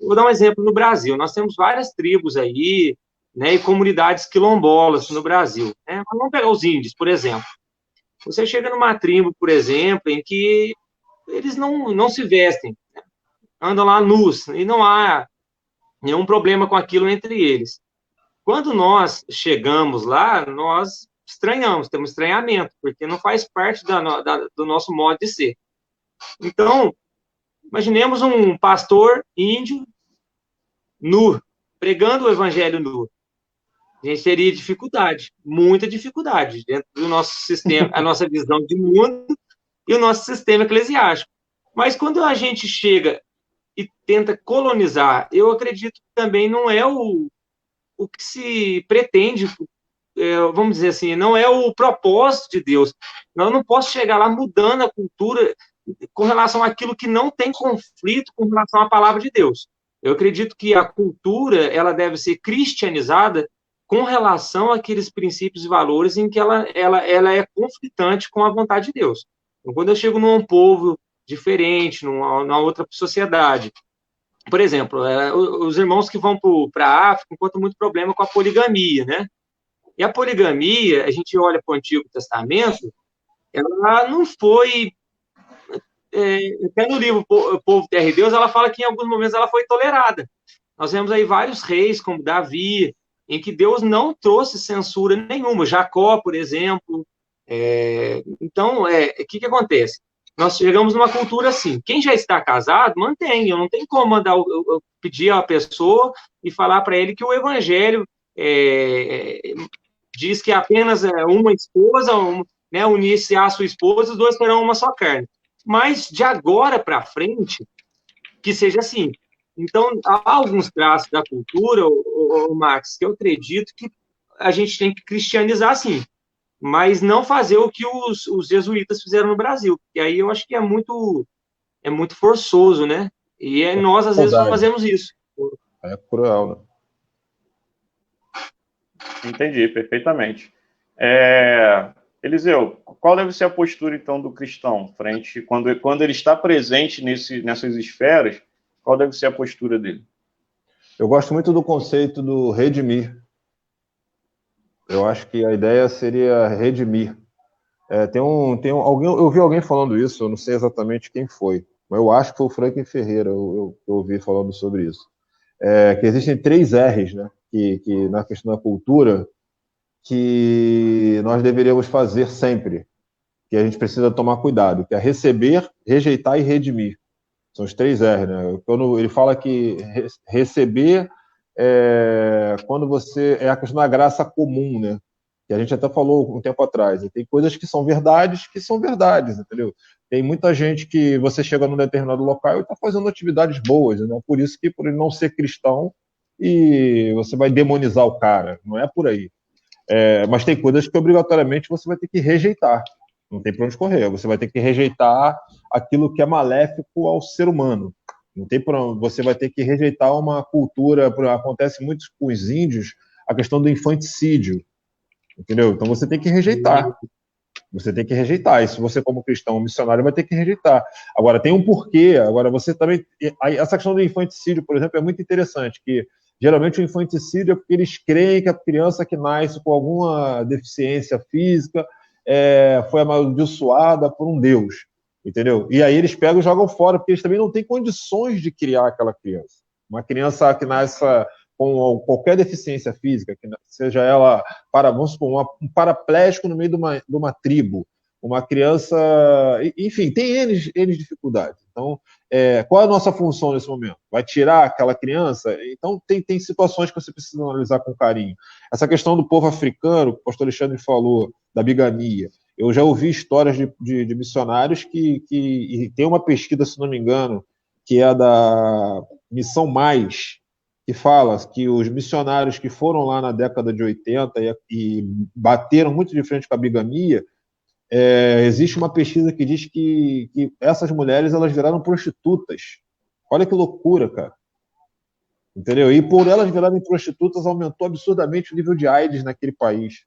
Vou dar um exemplo no Brasil. Nós temos várias tribos aí, né, e comunidades quilombolas no Brasil. Né? Vamos pegar os índios, por exemplo. Você chega numa tribo, por exemplo, em que eles não se vestem, né? Andam lá nus, e não há nenhum problema com aquilo entre eles. Quando nós chegamos lá, nós estranhamos, temos estranhamento, porque não faz parte do nosso modo de ser. Então, imaginemos um pastor índio nu, pregando o evangelho nu. A gente teria dificuldade, muita dificuldade, dentro do nosso sistema, a nossa visão de mundo e o nosso sistema eclesiástico. Mas quando a gente chega e tenta colonizar, eu acredito que também não é o que se pretende, vamos dizer assim, não é o propósito de Deus. Eu não posso chegar lá mudando a cultura com relação àquilo que não tem conflito com relação à palavra de Deus. Eu acredito que a cultura ela deve ser cristianizada com relação àqueles princípios e valores em que ela é conflitante com a vontade de Deus. Então, quando eu chego num povo diferente, numa outra sociedade, por exemplo, os irmãos que vão para a África encontram muito problema com a poligamia, né? E a poligamia, a gente olha para o Antigo Testamento, ela não foi... até no livro Povo, Terra e Deus, ela fala que em alguns momentos ela foi tolerada. Nós vemos aí vários reis, como Davi, em que Deus não trouxe censura nenhuma. Jacó, por exemplo. Então, o que acontece? Nós chegamos numa cultura assim, quem já está casado, mantém, eu não tenho como mandar, eu pedir a pessoa e falar para ele que o evangelho diz que apenas uma esposa, né, unir-se à sua esposa, os dois serão uma só carne. Mas de agora para frente, que seja assim. Então, há alguns traços da cultura, Max, que eu acredito que a gente tem que cristianizar, sim, mas não fazer o que os jesuítas fizeram no Brasil, porque aí eu acho que é muito forçoso, né? E nós, às vezes, fazemos isso. É cruel, né? Entendi, perfeitamente. Eliseu, qual deve ser a postura, então, do cristão frente, quando ele está presente nessas esferas, qual deve ser a postura dele? Eu gosto muito do conceito do redimir. Eu acho que a ideia seria redimir. Alguém, eu ouvi alguém falando isso, eu não sei exatamente quem foi, mas eu acho que foi o Franklin Ferreira, eu ouvi falando sobre isso. Que existem 3 R's, né? Que na questão da cultura, que nós deveríamos fazer sempre, que a gente precisa tomar cuidado, que é receber, rejeitar e redimir. São os 3 R's, né? Quando ele fala que receber quando você... É a questão da graça comum, né? Que a gente até falou um tempo atrás. Tem coisas que são verdades, entendeu? Tem muita gente que você chega num determinado local e está fazendo atividades boas, né? Por isso que, por ele não ser cristão, e você vai demonizar o cara. Não é por aí. Mas tem coisas que obrigatoriamente você vai ter que rejeitar. Não tem para onde correr. Você vai ter que rejeitar aquilo que é maléfico ao ser humano. Não tem para onde. Você vai ter que rejeitar uma cultura. Acontece muito com os índios a questão do infanticídio, entendeu? Então você tem que rejeitar. Você tem que rejeitar. Isso você, como cristão missionário, vai ter que rejeitar. Agora, tem um porquê. Agora, você também... Essa questão do infanticídio, por exemplo, é muito interessante, que geralmente o infanticídio é porque eles creem que a criança que nasce com alguma deficiência física foi amaldiçoada por um Deus, entendeu? E aí eles pegam e jogam fora, porque eles também não têm condições de criar aquela criança. Uma criança que nasce com qualquer deficiência física, que seja ela, vamos supor, um paraplégico no meio de uma tribo, uma criança... Enfim, tem N dificuldades. Então, qual é a nossa função nesse momento? Vai tirar aquela criança? Então, tem situações que você precisa analisar com carinho. Essa questão do povo africano, que o pastor Alexandre falou, da bigamia. Eu já ouvi histórias de missionários e tem uma pesquisa, se não me engano, que é da Missão Mais, que fala que os missionários que foram lá na década de 80 e bateram muito de frente com a bigamia, existe uma pesquisa que diz que essas mulheres elas viraram prostitutas. Olha que loucura, cara. Entendeu? E por elas virarem prostitutas, aumentou absurdamente o nível de AIDS naquele país.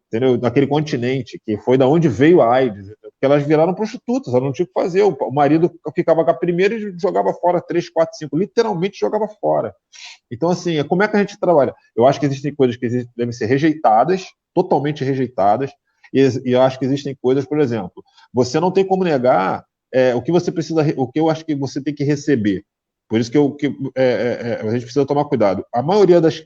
Entendeu? Naquele continente, que foi da onde veio a AIDS. Porque elas viraram prostitutas, elas não tinham o que fazer. O marido ficava com a primeira e jogava fora 3, 4, 5. Literalmente jogava fora. Então, assim, como é que a gente trabalha? Eu acho que existem coisas que devem ser rejeitadas, totalmente rejeitadas, e eu acho que existem coisas, por exemplo, você não tem como negar o que você precisa, o que eu acho que você tem que receber. Por isso que a gente precisa tomar cuidado. A maioria das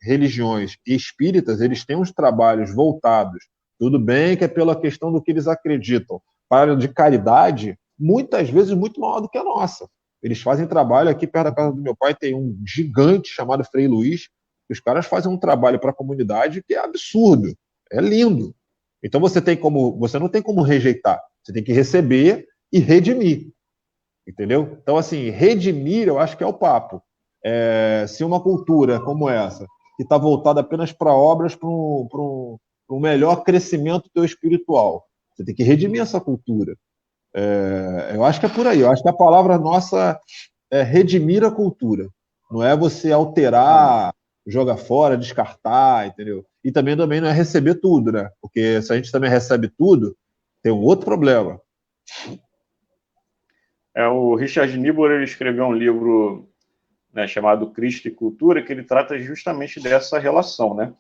religiões espíritas, eles têm uns trabalhos voltados, tudo bem que é pela questão do que eles acreditam, para de caridade, muitas vezes muito maior do que a nossa. Eles fazem trabalho aqui perto da casa do meu pai, tem um gigante chamado Frei Luiz, que os caras fazem um trabalho para a comunidade que é absurdo, é lindo. Então você não tem como rejeitar, você tem que receber e redimir. Entendeu? Então, assim, redimir, eu acho que é o papo. Se uma cultura como essa, que está voltada apenas para obras, para um melhor crescimento teu espiritual, você tem que redimir essa cultura. Eu acho que é por aí. Eu acho que a palavra nossa é redimir a cultura. Não é você alterar, jogar fora, descartar, entendeu? E também não é receber tudo, né? Porque se a gente também recebe tudo, tem um outro problema. O Richard Niebuhr, ele escreveu um livro, né, chamado Cristo e Cultura, que ele trata justamente dessa relação, né?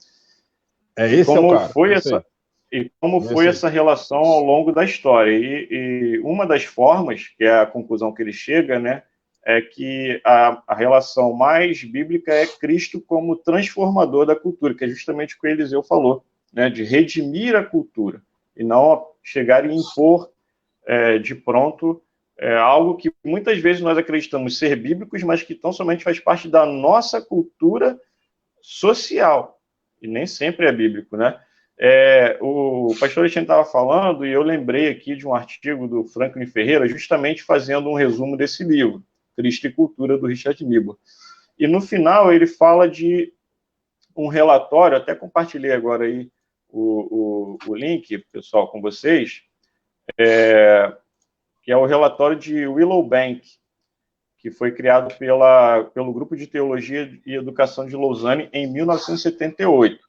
Como foi essa relação ao longo da história. E uma das formas, que é a conclusão que ele chega, né, é que a relação mais bíblica é Cristo como transformador da cultura, que é justamente o que o Eliseu falou, né, de redimir a cultura, e não chegar e impor de pronto algo que muitas vezes nós acreditamos ser bíblicos, mas que tão somente faz parte da nossa cultura social, e nem sempre é bíblico, né? O pastor Alexandre estava falando, e eu lembrei aqui de um artigo do Franklin Ferreira, justamente fazendo um resumo desse livro, Cristo e Cultura, do Richard Niebuhr. E no final ele fala de um relatório, até compartilhei agora aí o link, pessoal, com vocês, que é o relatório de Willowbank, que foi criado pelo Grupo de Teologia e Educação de Lausanne em 1978.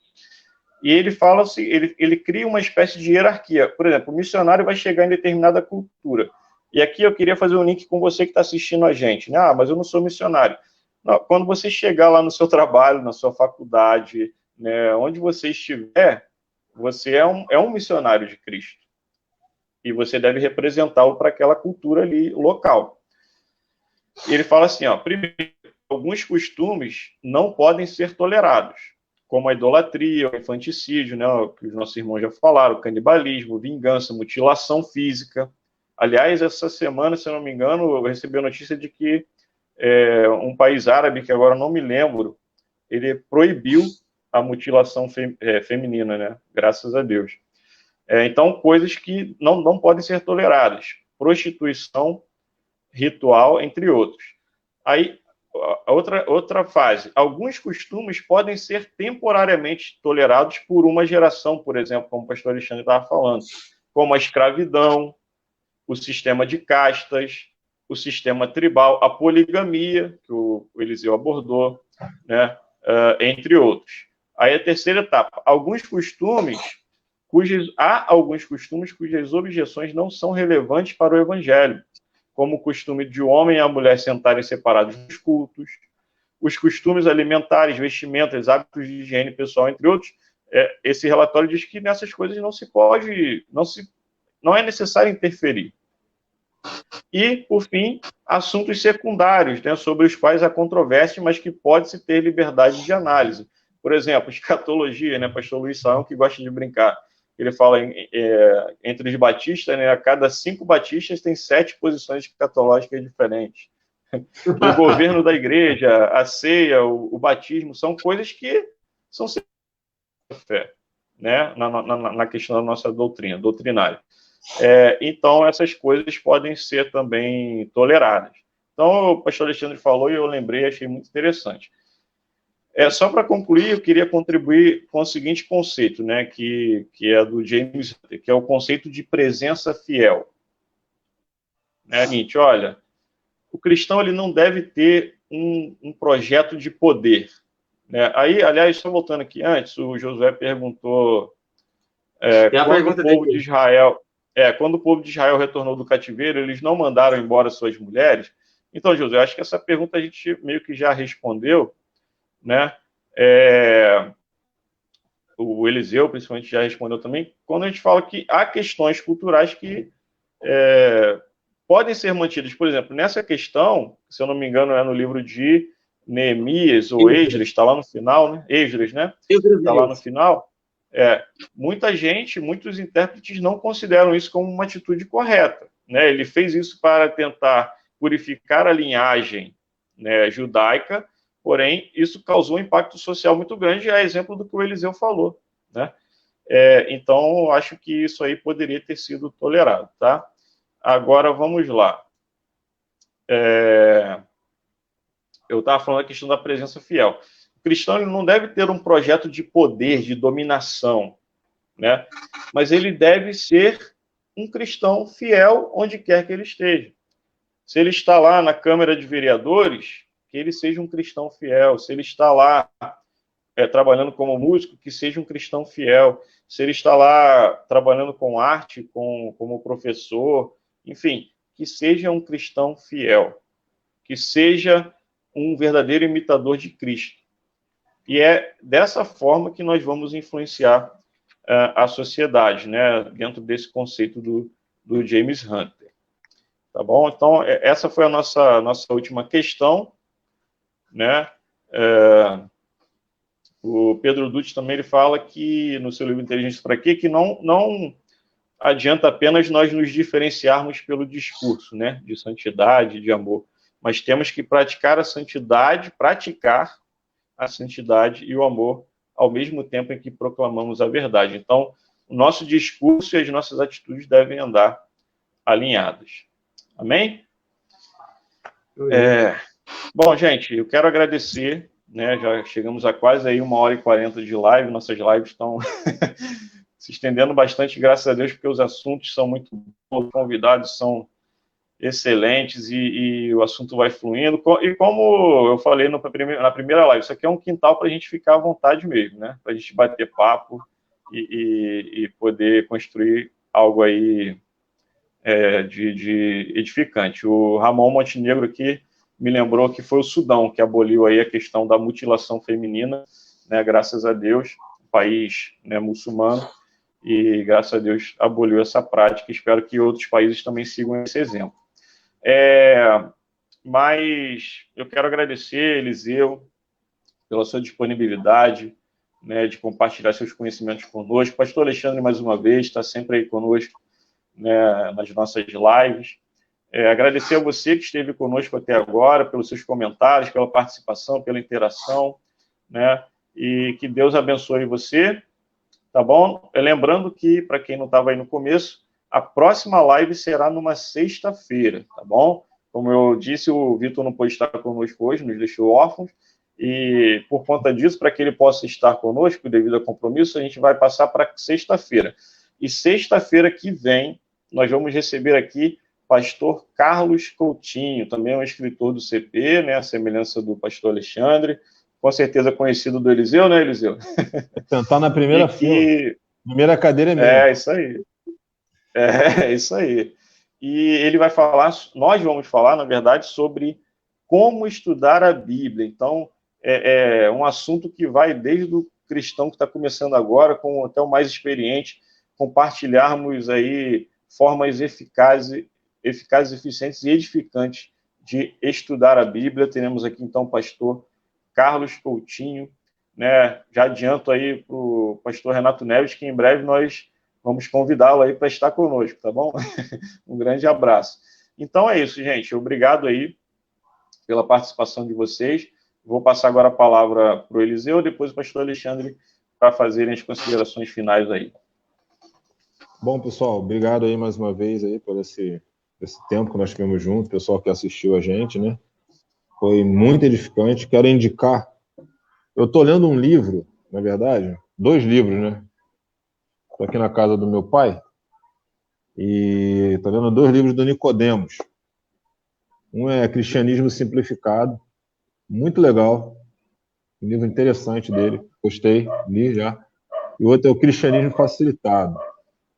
E ele fala assim, ele cria uma espécie de hierarquia. Por exemplo, o missionário vai chegar em determinada cultura. E aqui eu queria fazer um link com você que está assistindo a gente, né? Mas eu não sou missionário. Não, quando você chegar lá no seu trabalho, na sua faculdade, né, onde você estiver, você é um missionário de Cristo. E você deve representá-lo para aquela cultura ali local. E ele fala assim, primeiro, alguns costumes não podem ser tolerados, como a idolatria, o infanticídio, né, que os nossos irmãos já falaram, o canibalismo, vingança, mutilação física. Aliás, essa semana, se eu não me engano, eu recebi a notícia de que um país árabe, que agora não me lembro, ele proibiu a mutilação feminina, né, graças a Deus. Então, coisas que não podem ser toleradas. Prostituição, ritual, entre outros. Aí, outra fase. Alguns costumes podem ser temporariamente tolerados por uma geração, por exemplo, como o pastor Alexandre estava falando, como a escravidão, o sistema de castas, o sistema tribal, a poligamia, que o Eliseu abordou, né, entre outros. Aí a terceira etapa. Há alguns costumes cujas objeções não são relevantes para o evangelho, como o costume de o homem e a mulher sentarem separados nos cultos, os costumes alimentares, vestimentas, hábitos de higiene pessoal, entre outros. Esse relatório diz que nessas coisas não é necessário interferir. E, por fim, assuntos secundários, né, sobre os quais há controvérsia, mas que pode-se ter liberdade de análise. Por exemplo, escatologia, né, pastor Luiz Saião, que gosta de brincar. Ele fala entre os batistas, né, a cada 5 batistas tem 7 posições escatológicas diferentes. O governo da igreja, a ceia, o batismo, são coisas que são fé, né, na questão da nossa doutrinária. Então, essas coisas podem ser também toleradas. Então, o pastor Alexandre falou e eu lembrei, achei muito interessante. Só para concluir, eu queria contribuir com o seguinte conceito, né, que é do James Hunter, que é o conceito de presença fiel. É o seguinte, olha, o cristão ele não deve ter um projeto de poder. Né? Aí, aliás, só voltando aqui antes, o Josué perguntou quando o povo de Israel retornou do cativeiro, eles não mandaram embora suas mulheres. Então, Josué, acho que essa pergunta a gente meio que já respondeu, né? O Eliseu, principalmente, já respondeu também, quando a gente fala que há questões culturais que podem ser mantidas. Por exemplo, nessa questão, se eu não me engano, é no livro de Neemias ou Esdras, está lá no final, né? Esdras, né? Está lá no final. Muitos intérpretes não consideram isso como uma atitude correta. Né? Ele fez isso para tentar purificar a linhagem, né, judaica, porém, isso causou um impacto social muito grande, a exemplo do que o Eliseu falou. Né? Então, acho que isso aí poderia ter sido tolerado. Tá? Agora, vamos lá. Eu estava falando da questão da presença fiel. O cristão ele não deve ter um projeto de poder, de dominação, né? Mas ele deve ser um cristão fiel onde quer que ele esteja. Se ele está lá na Câmara de Vereadores, que ele seja um cristão fiel. Se ele está lá trabalhando como músico, que seja um cristão fiel. Se ele está lá trabalhando com arte, como professor, enfim, que seja um cristão fiel. Que seja um verdadeiro imitador de Cristo. E é dessa forma que nós vamos influenciar a sociedade, né, dentro desse conceito do James Hunter. tá bom? Então, essa foi a nossa última questão, né? O Pedro Dutti também ele fala que, no seu livro Inteligência para Quê, que não adianta apenas nós nos diferenciarmos pelo discurso, né? De santidade, de amor, mas temos que praticar a santidade e o amor ao mesmo tempo em que proclamamos a verdade. Então, o nosso discurso e as nossas atitudes devem andar alinhadas. Amém? Bom, gente, eu quero agradecer, né? Já chegamos a quase aí 1h40 de live, nossas lives estão se estendendo bastante, graças a Deus, porque os assuntos são muito bons, os convidados são excelentes e o assunto vai fluindo. E como eu falei na primeira live, isso aqui é um quintal para a gente ficar à vontade mesmo, né? Para a gente bater papo e poder construir algo aí de edificante. O Ramon Montenegro aqui me lembrou que foi o Sudão que aboliu aí a questão da mutilação feminina, né? Graças a Deus, um país, né, muçulmano, e graças a Deus aboliu essa prática. Espero que outros países também sigam esse exemplo. Mas eu quero agradecer, Eliseu, pela sua disponibilidade, né, de compartilhar seus conhecimentos conosco. Pastor Alexandre, mais uma vez, está sempre aí conosco, né, nas nossas lives. Agradecer a você que esteve conosco até agora, pelos seus comentários, pela participação, pela interação, né, e que Deus abençoe você, tá bom? Lembrando que, para quem não estava aí no começo, a próxima live será numa sexta-feira, tá bom? Como eu disse, o Vitor não pôde estar conosco hoje, nos deixou órfãos, e por conta disso, para que ele possa estar conosco, devido a compromisso, a gente vai passar para sexta-feira. E sexta-feira que vem, nós vamos receber aqui pastor Carlos Coutinho, também um escritor do CP, né, a semelhança do pastor Alexandre, com certeza conhecido do Eliseu, né, Eliseu? Tentar na primeira fila. Primeira cadeira é minha. Isso aí. Isso aí. E ele vai falar, nós vamos falar, na verdade, sobre como estudar a Bíblia. Então, é um assunto que vai desde o cristão que está começando agora, com até o mais experiente, compartilharmos aí formas eficazes, eficientes e edificantes de estudar a Bíblia. Teremos aqui, então, o pastor Carlos Coutinho, né? Já adianto aí para o pastor Renato Neves, que em breve nós vamos convidá-lo aí para estar conosco, tá bom? Um grande abraço. Então é isso, gente. Obrigado aí pela participação de vocês. Vou passar agora a palavra para o Eliseu, depois o pastor Alexandre, para fazerem as considerações finais aí. Bom, pessoal, obrigado aí mais uma vez aí por esse tempo que nós tivemos juntos, pessoal que assistiu a gente, né? Foi muito edificante. Quero indicar. Eu estou lendo um livro, na verdade, 2 livros, né? Estou aqui na casa do meu pai e estou lendo 2 livros do Nicodemos. Um é Cristianismo Simplificado, muito legal, um livro interessante dele, gostei, li já. E o outro é o Cristianismo Facilitado,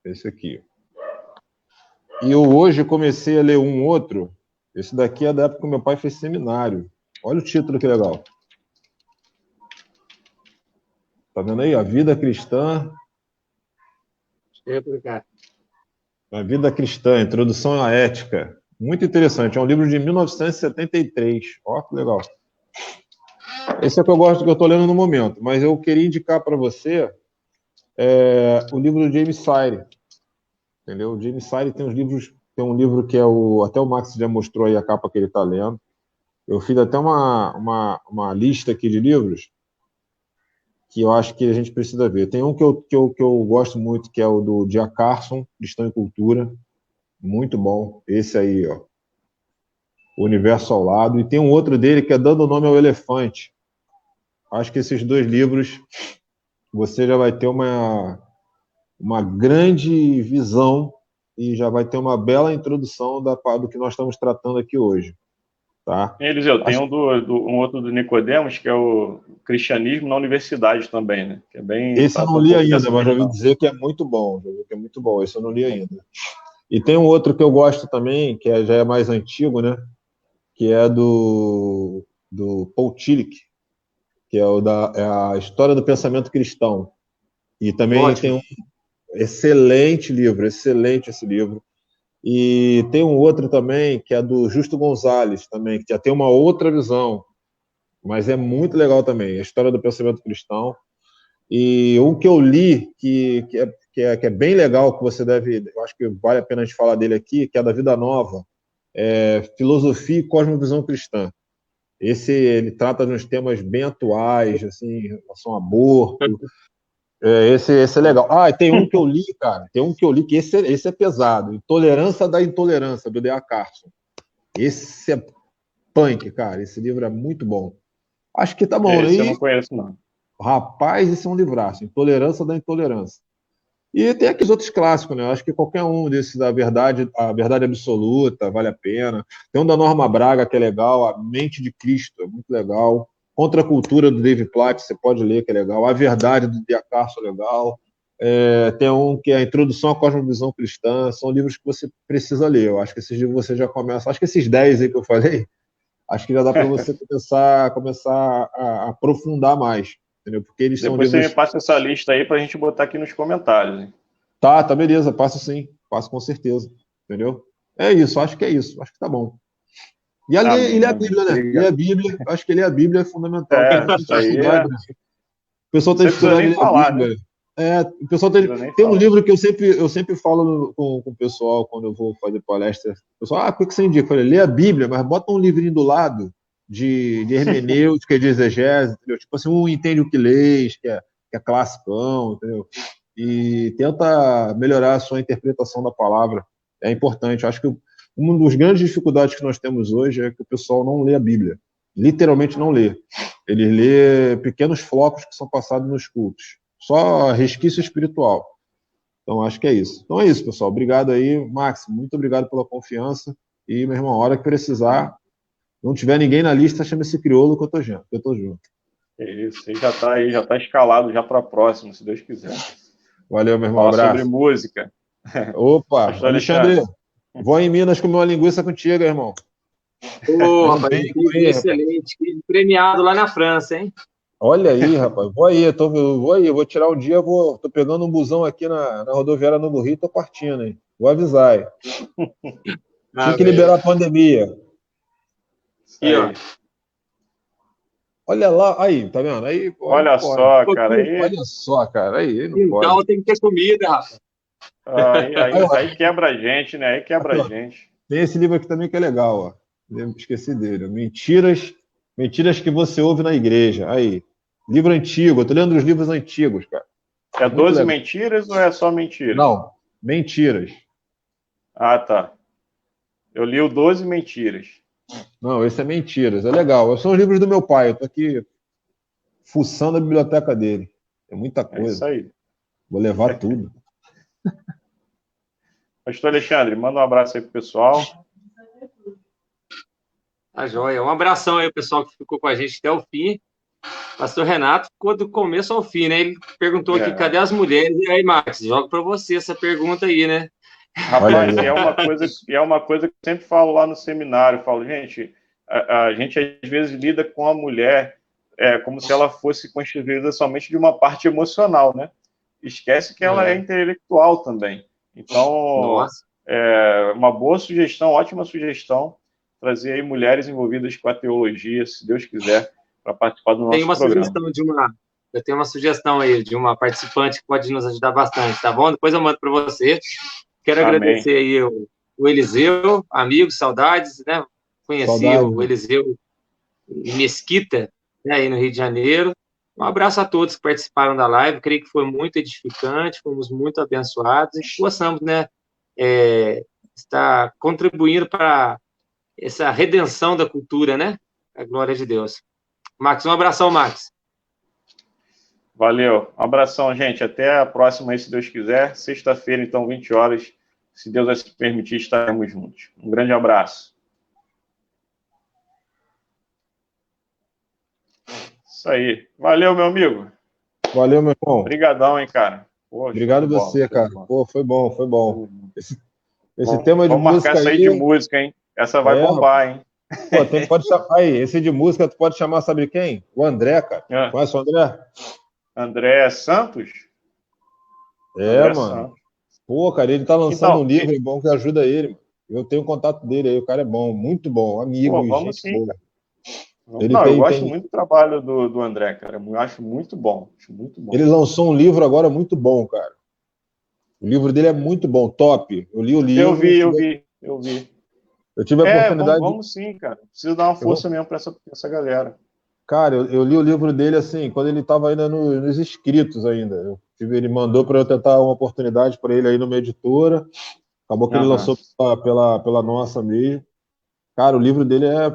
esse aqui. E eu hoje comecei a ler um outro, esse daqui é da época que meu pai fez seminário. Olha o título que legal. Tá vendo aí? A Vida Cristã. A Vida Cristã, Introdução à Ética. Muito interessante. É um livro de 1973. Ó, que legal. Esse é o que eu gosto, que eu estou lendo no momento. Mas eu queria indicar para você o livro do James Sire. Entendeu? O James Sire tem uns livros. Tem um livro que é até o Max já mostrou aí a capa que ele está lendo. Eu fiz até uma lista aqui de livros que eu acho que a gente precisa ver. Tem um que eu gosto muito, que é o do Dia Carson, Cristão e Cultura. Muito bom. Esse aí, ó. O Universo ao Lado. E tem um outro dele que é Dando Nome ao Elefante. Acho que esses 2 livros você já vai ter uma grande visão e já vai ter uma bela introdução do que nós estamos tratando aqui hoje. Tá? Eliseu, tem um outro do Nicodemos, que é o Cristianismo na Universidade também, né? Que é bem, esse eu não li ainda, mas já ouvi dizer que é muito bom. Esse eu não li ainda. E tem um outro que eu gosto também, que já é mais antigo, né? Que é do Paul Tillich, que é a História do Pensamento Cristão. E também Ótimo. Tem um excelente livro, excelente esse livro. E tem um outro também, que é do Justo Gonzalez, também, que já tem uma outra visão, mas é muito legal também, a história do pensamento cristão. E um que eu li, que é bem legal, que você deve, eu acho que vale a pena a gente falar dele aqui, que é da Vida Nova, é Filosofia e Cosmovisão Cristã. Ele trata de uns temas bem atuais, assim, em relação ao aborto. Esse é legal. Ah, e tem um que eu li, cara, que esse é pesado, Intolerância da Intolerância, do D.A. Carson. Esse é punk, cara, esse livro é muito bom. Acho que tá bom, né? Esse eu não conheço, não. Rapaz, esse é um livraço, Intolerância da Intolerância. E tem aqueles outros clássicos, né? Eu acho que qualquer um desses, a verdade absoluta, vale a pena. Tem um da Norma Braga, que é legal, A Mente de Cristo, é muito legal. Contra a Cultura, do David Platt, você pode ler, que é legal. A Verdade, do D.A. Carson, é legal. Tem um que é a Introdução à Cosmovisão Cristã. São livros que você precisa ler. Eu acho que esses livros você já começa. Acho que esses 10 aí que eu falei, acho que já dá para você começar a aprofundar mais. Entendeu? Porque eles Depois são livros... você me passa essa lista aí para a gente botar aqui nos comentários. Hein? Tá, beleza, passo sim, passo com certeza, entendeu? É isso, acho que é isso, acho que tá bom. E ler a Bíblia, né? Ler a Bíblia, acho que ler a Bíblia é fundamental. Isso aí O pessoal tem que estudar ler a Bíblia. Né? O pessoal tem um livro que eu sempre falo com o pessoal quando eu vou fazer palestra. O pessoal, o que você indica? Eu falei, lê a Bíblia, mas bota um livrinho do lado de hermenêutica, de exegese, entendeu? Tipo assim, um entende o que lês, que é classicão, entendeu? E tenta melhorar a sua interpretação da palavra. É importante. Eu acho que uma das grandes dificuldades que nós temos hoje é que o pessoal não lê a Bíblia. Literalmente não lê. Ele lê pequenos flocos que são passados nos cultos. Só resquício espiritual. Então, acho que é isso. Então é isso, pessoal. Obrigado aí, Max. Muito obrigado pela confiança. E, meu irmão, a hora que precisar, não tiver ninguém na lista, chama esse crioulo que eu tô junto. É isso. Ele já está aí, já está escalado já para a próxima, se Deus quiser. Valeu, meu irmão. Falar abraço. sobre música. Opa, Alexandre, vou em Minas comer uma linguiça contigo, irmão. Rapaz, excelente. Premiado lá na França, hein? Olha aí, rapaz. Vou aí, vou tirar um dia, tô pegando um busão aqui na rodoviária Novo Rio, tô partindo, hein? Vou avisar aí. Tem que liberar a pandemia. Aqui, ó. Olha lá, aí, tá vendo? Aí, pô, olha só, cara. Olha só, cara. Aí não pode. Então tem que ter comida, rapaz. Aí quebra a gente, né? Aí quebra a gente. Tem esse livro aqui também que é legal, ó. Esqueci dele. Mentiras que você ouve na igreja. Aí. Livro antigo. Eu tô lendo os livros antigos, cara. É 12 mentiras ou é só mentiras? Não, mentiras. Ah, tá. Eu li o 12 mentiras. Não, esse é mentiras. É legal. São os livros do meu pai. Eu tô aqui fuçando a biblioteca dele. Tem muita coisa. É isso aí. Vou levar tudo. Pastor Alexandre, manda um abraço aí pro pessoal. Tá joia. Um abração aí, o pessoal que ficou com a gente até o fim. Pastor Renato ficou do começo ao fim, né? Ele perguntou aqui, cadê as mulheres? E aí, Max, jogo para você essa pergunta aí, né? Rapaz, é uma coisa que eu sempre falo lá no seminário. Eu falo, gente, a gente às vezes lida com a mulher como se ela fosse constituída somente de uma parte emocional, né? Esquece que ela é intelectual também. Então, uma boa sugestão, ótima sugestão, trazer aí mulheres envolvidas com a teologia, se Deus quiser, para participar do nosso programa. Eu tenho uma sugestão aí de uma participante que pode nos ajudar bastante, tá bom? Depois eu mando para você. Quero agradecer aí o Eliseu, amigo, saudades, né? Conheci o Eliseu em Mesquita, né, aí no Rio de Janeiro. Um abraço a todos que participaram da live, creio que foi muito edificante, fomos muito abençoados e possamos, né, estar contribuindo para essa redenção da cultura, né? A glória de Deus. Max, um abração, Max. Valeu. Um abração, gente. Até a próxima aí, se Deus quiser. Sexta-feira, então, 20 horas. Se Deus vai se permitir, estaremos juntos. Um grande abraço. Isso aí. Valeu, meu amigo. Valeu, meu irmão. Obrigadão, hein, cara. Poxa, obrigado você, cara. Pô, foi bom. Esse tema de música. Vamos marcar essa aí de música, hein? Essa vai bombar, hein? Pô, pode chamar aí, esse de música, tu pode chamar, sabe quem? O André, cara. Conhece o André? André Santos? André mano. Santos. Pô, cara, ele tá lançando Então, um livro bom que ajuda ele, mano. Eu tenho contato dele aí, o cara é bom, muito bom, amigo pô, e vamos gente sim, boa. cara. Ele Não, eu tem, gosto tem, muito do trabalho do André, cara. Eu acho muito bom. Acho muito ele bom. lançou um livro agora muito bom, cara. O livro dele é muito bom, top. Eu li o Eu livro, vi, eu vi, eu vi. eu tive a Vamos, oportunidade de. vamos sim, cara. Preciso dar uma força mesmo para essa galera. Cara, eu li o livro dele assim, quando ele estava ainda nos inscritos ainda. Ele mandou para eu tentar uma oportunidade para ele aí numa editora. Acabou que ele Aham. lançou pela nossa mesmo. Cara, o livro dele é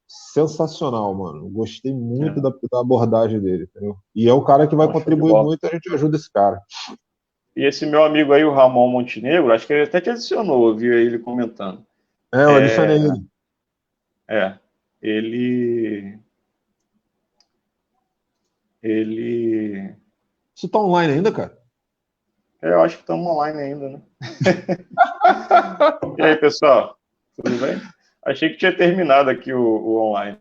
sensacional, mano. Gostei muito É. da abordagem dele, entendeu? E é um cara que vai Não, show de contribuir bola. muito, a gente ajuda esse cara. E esse meu amigo aí, o Ramon Montenegro, acho que ele até te adicionou, eu vi ele comentando. É, eu adicionei É, ele. é, ele, ele, Você tá online ainda, cara? eu acho que estamos online ainda, né? E aí, pessoal, tudo bem? Achei que tinha terminado aqui o online.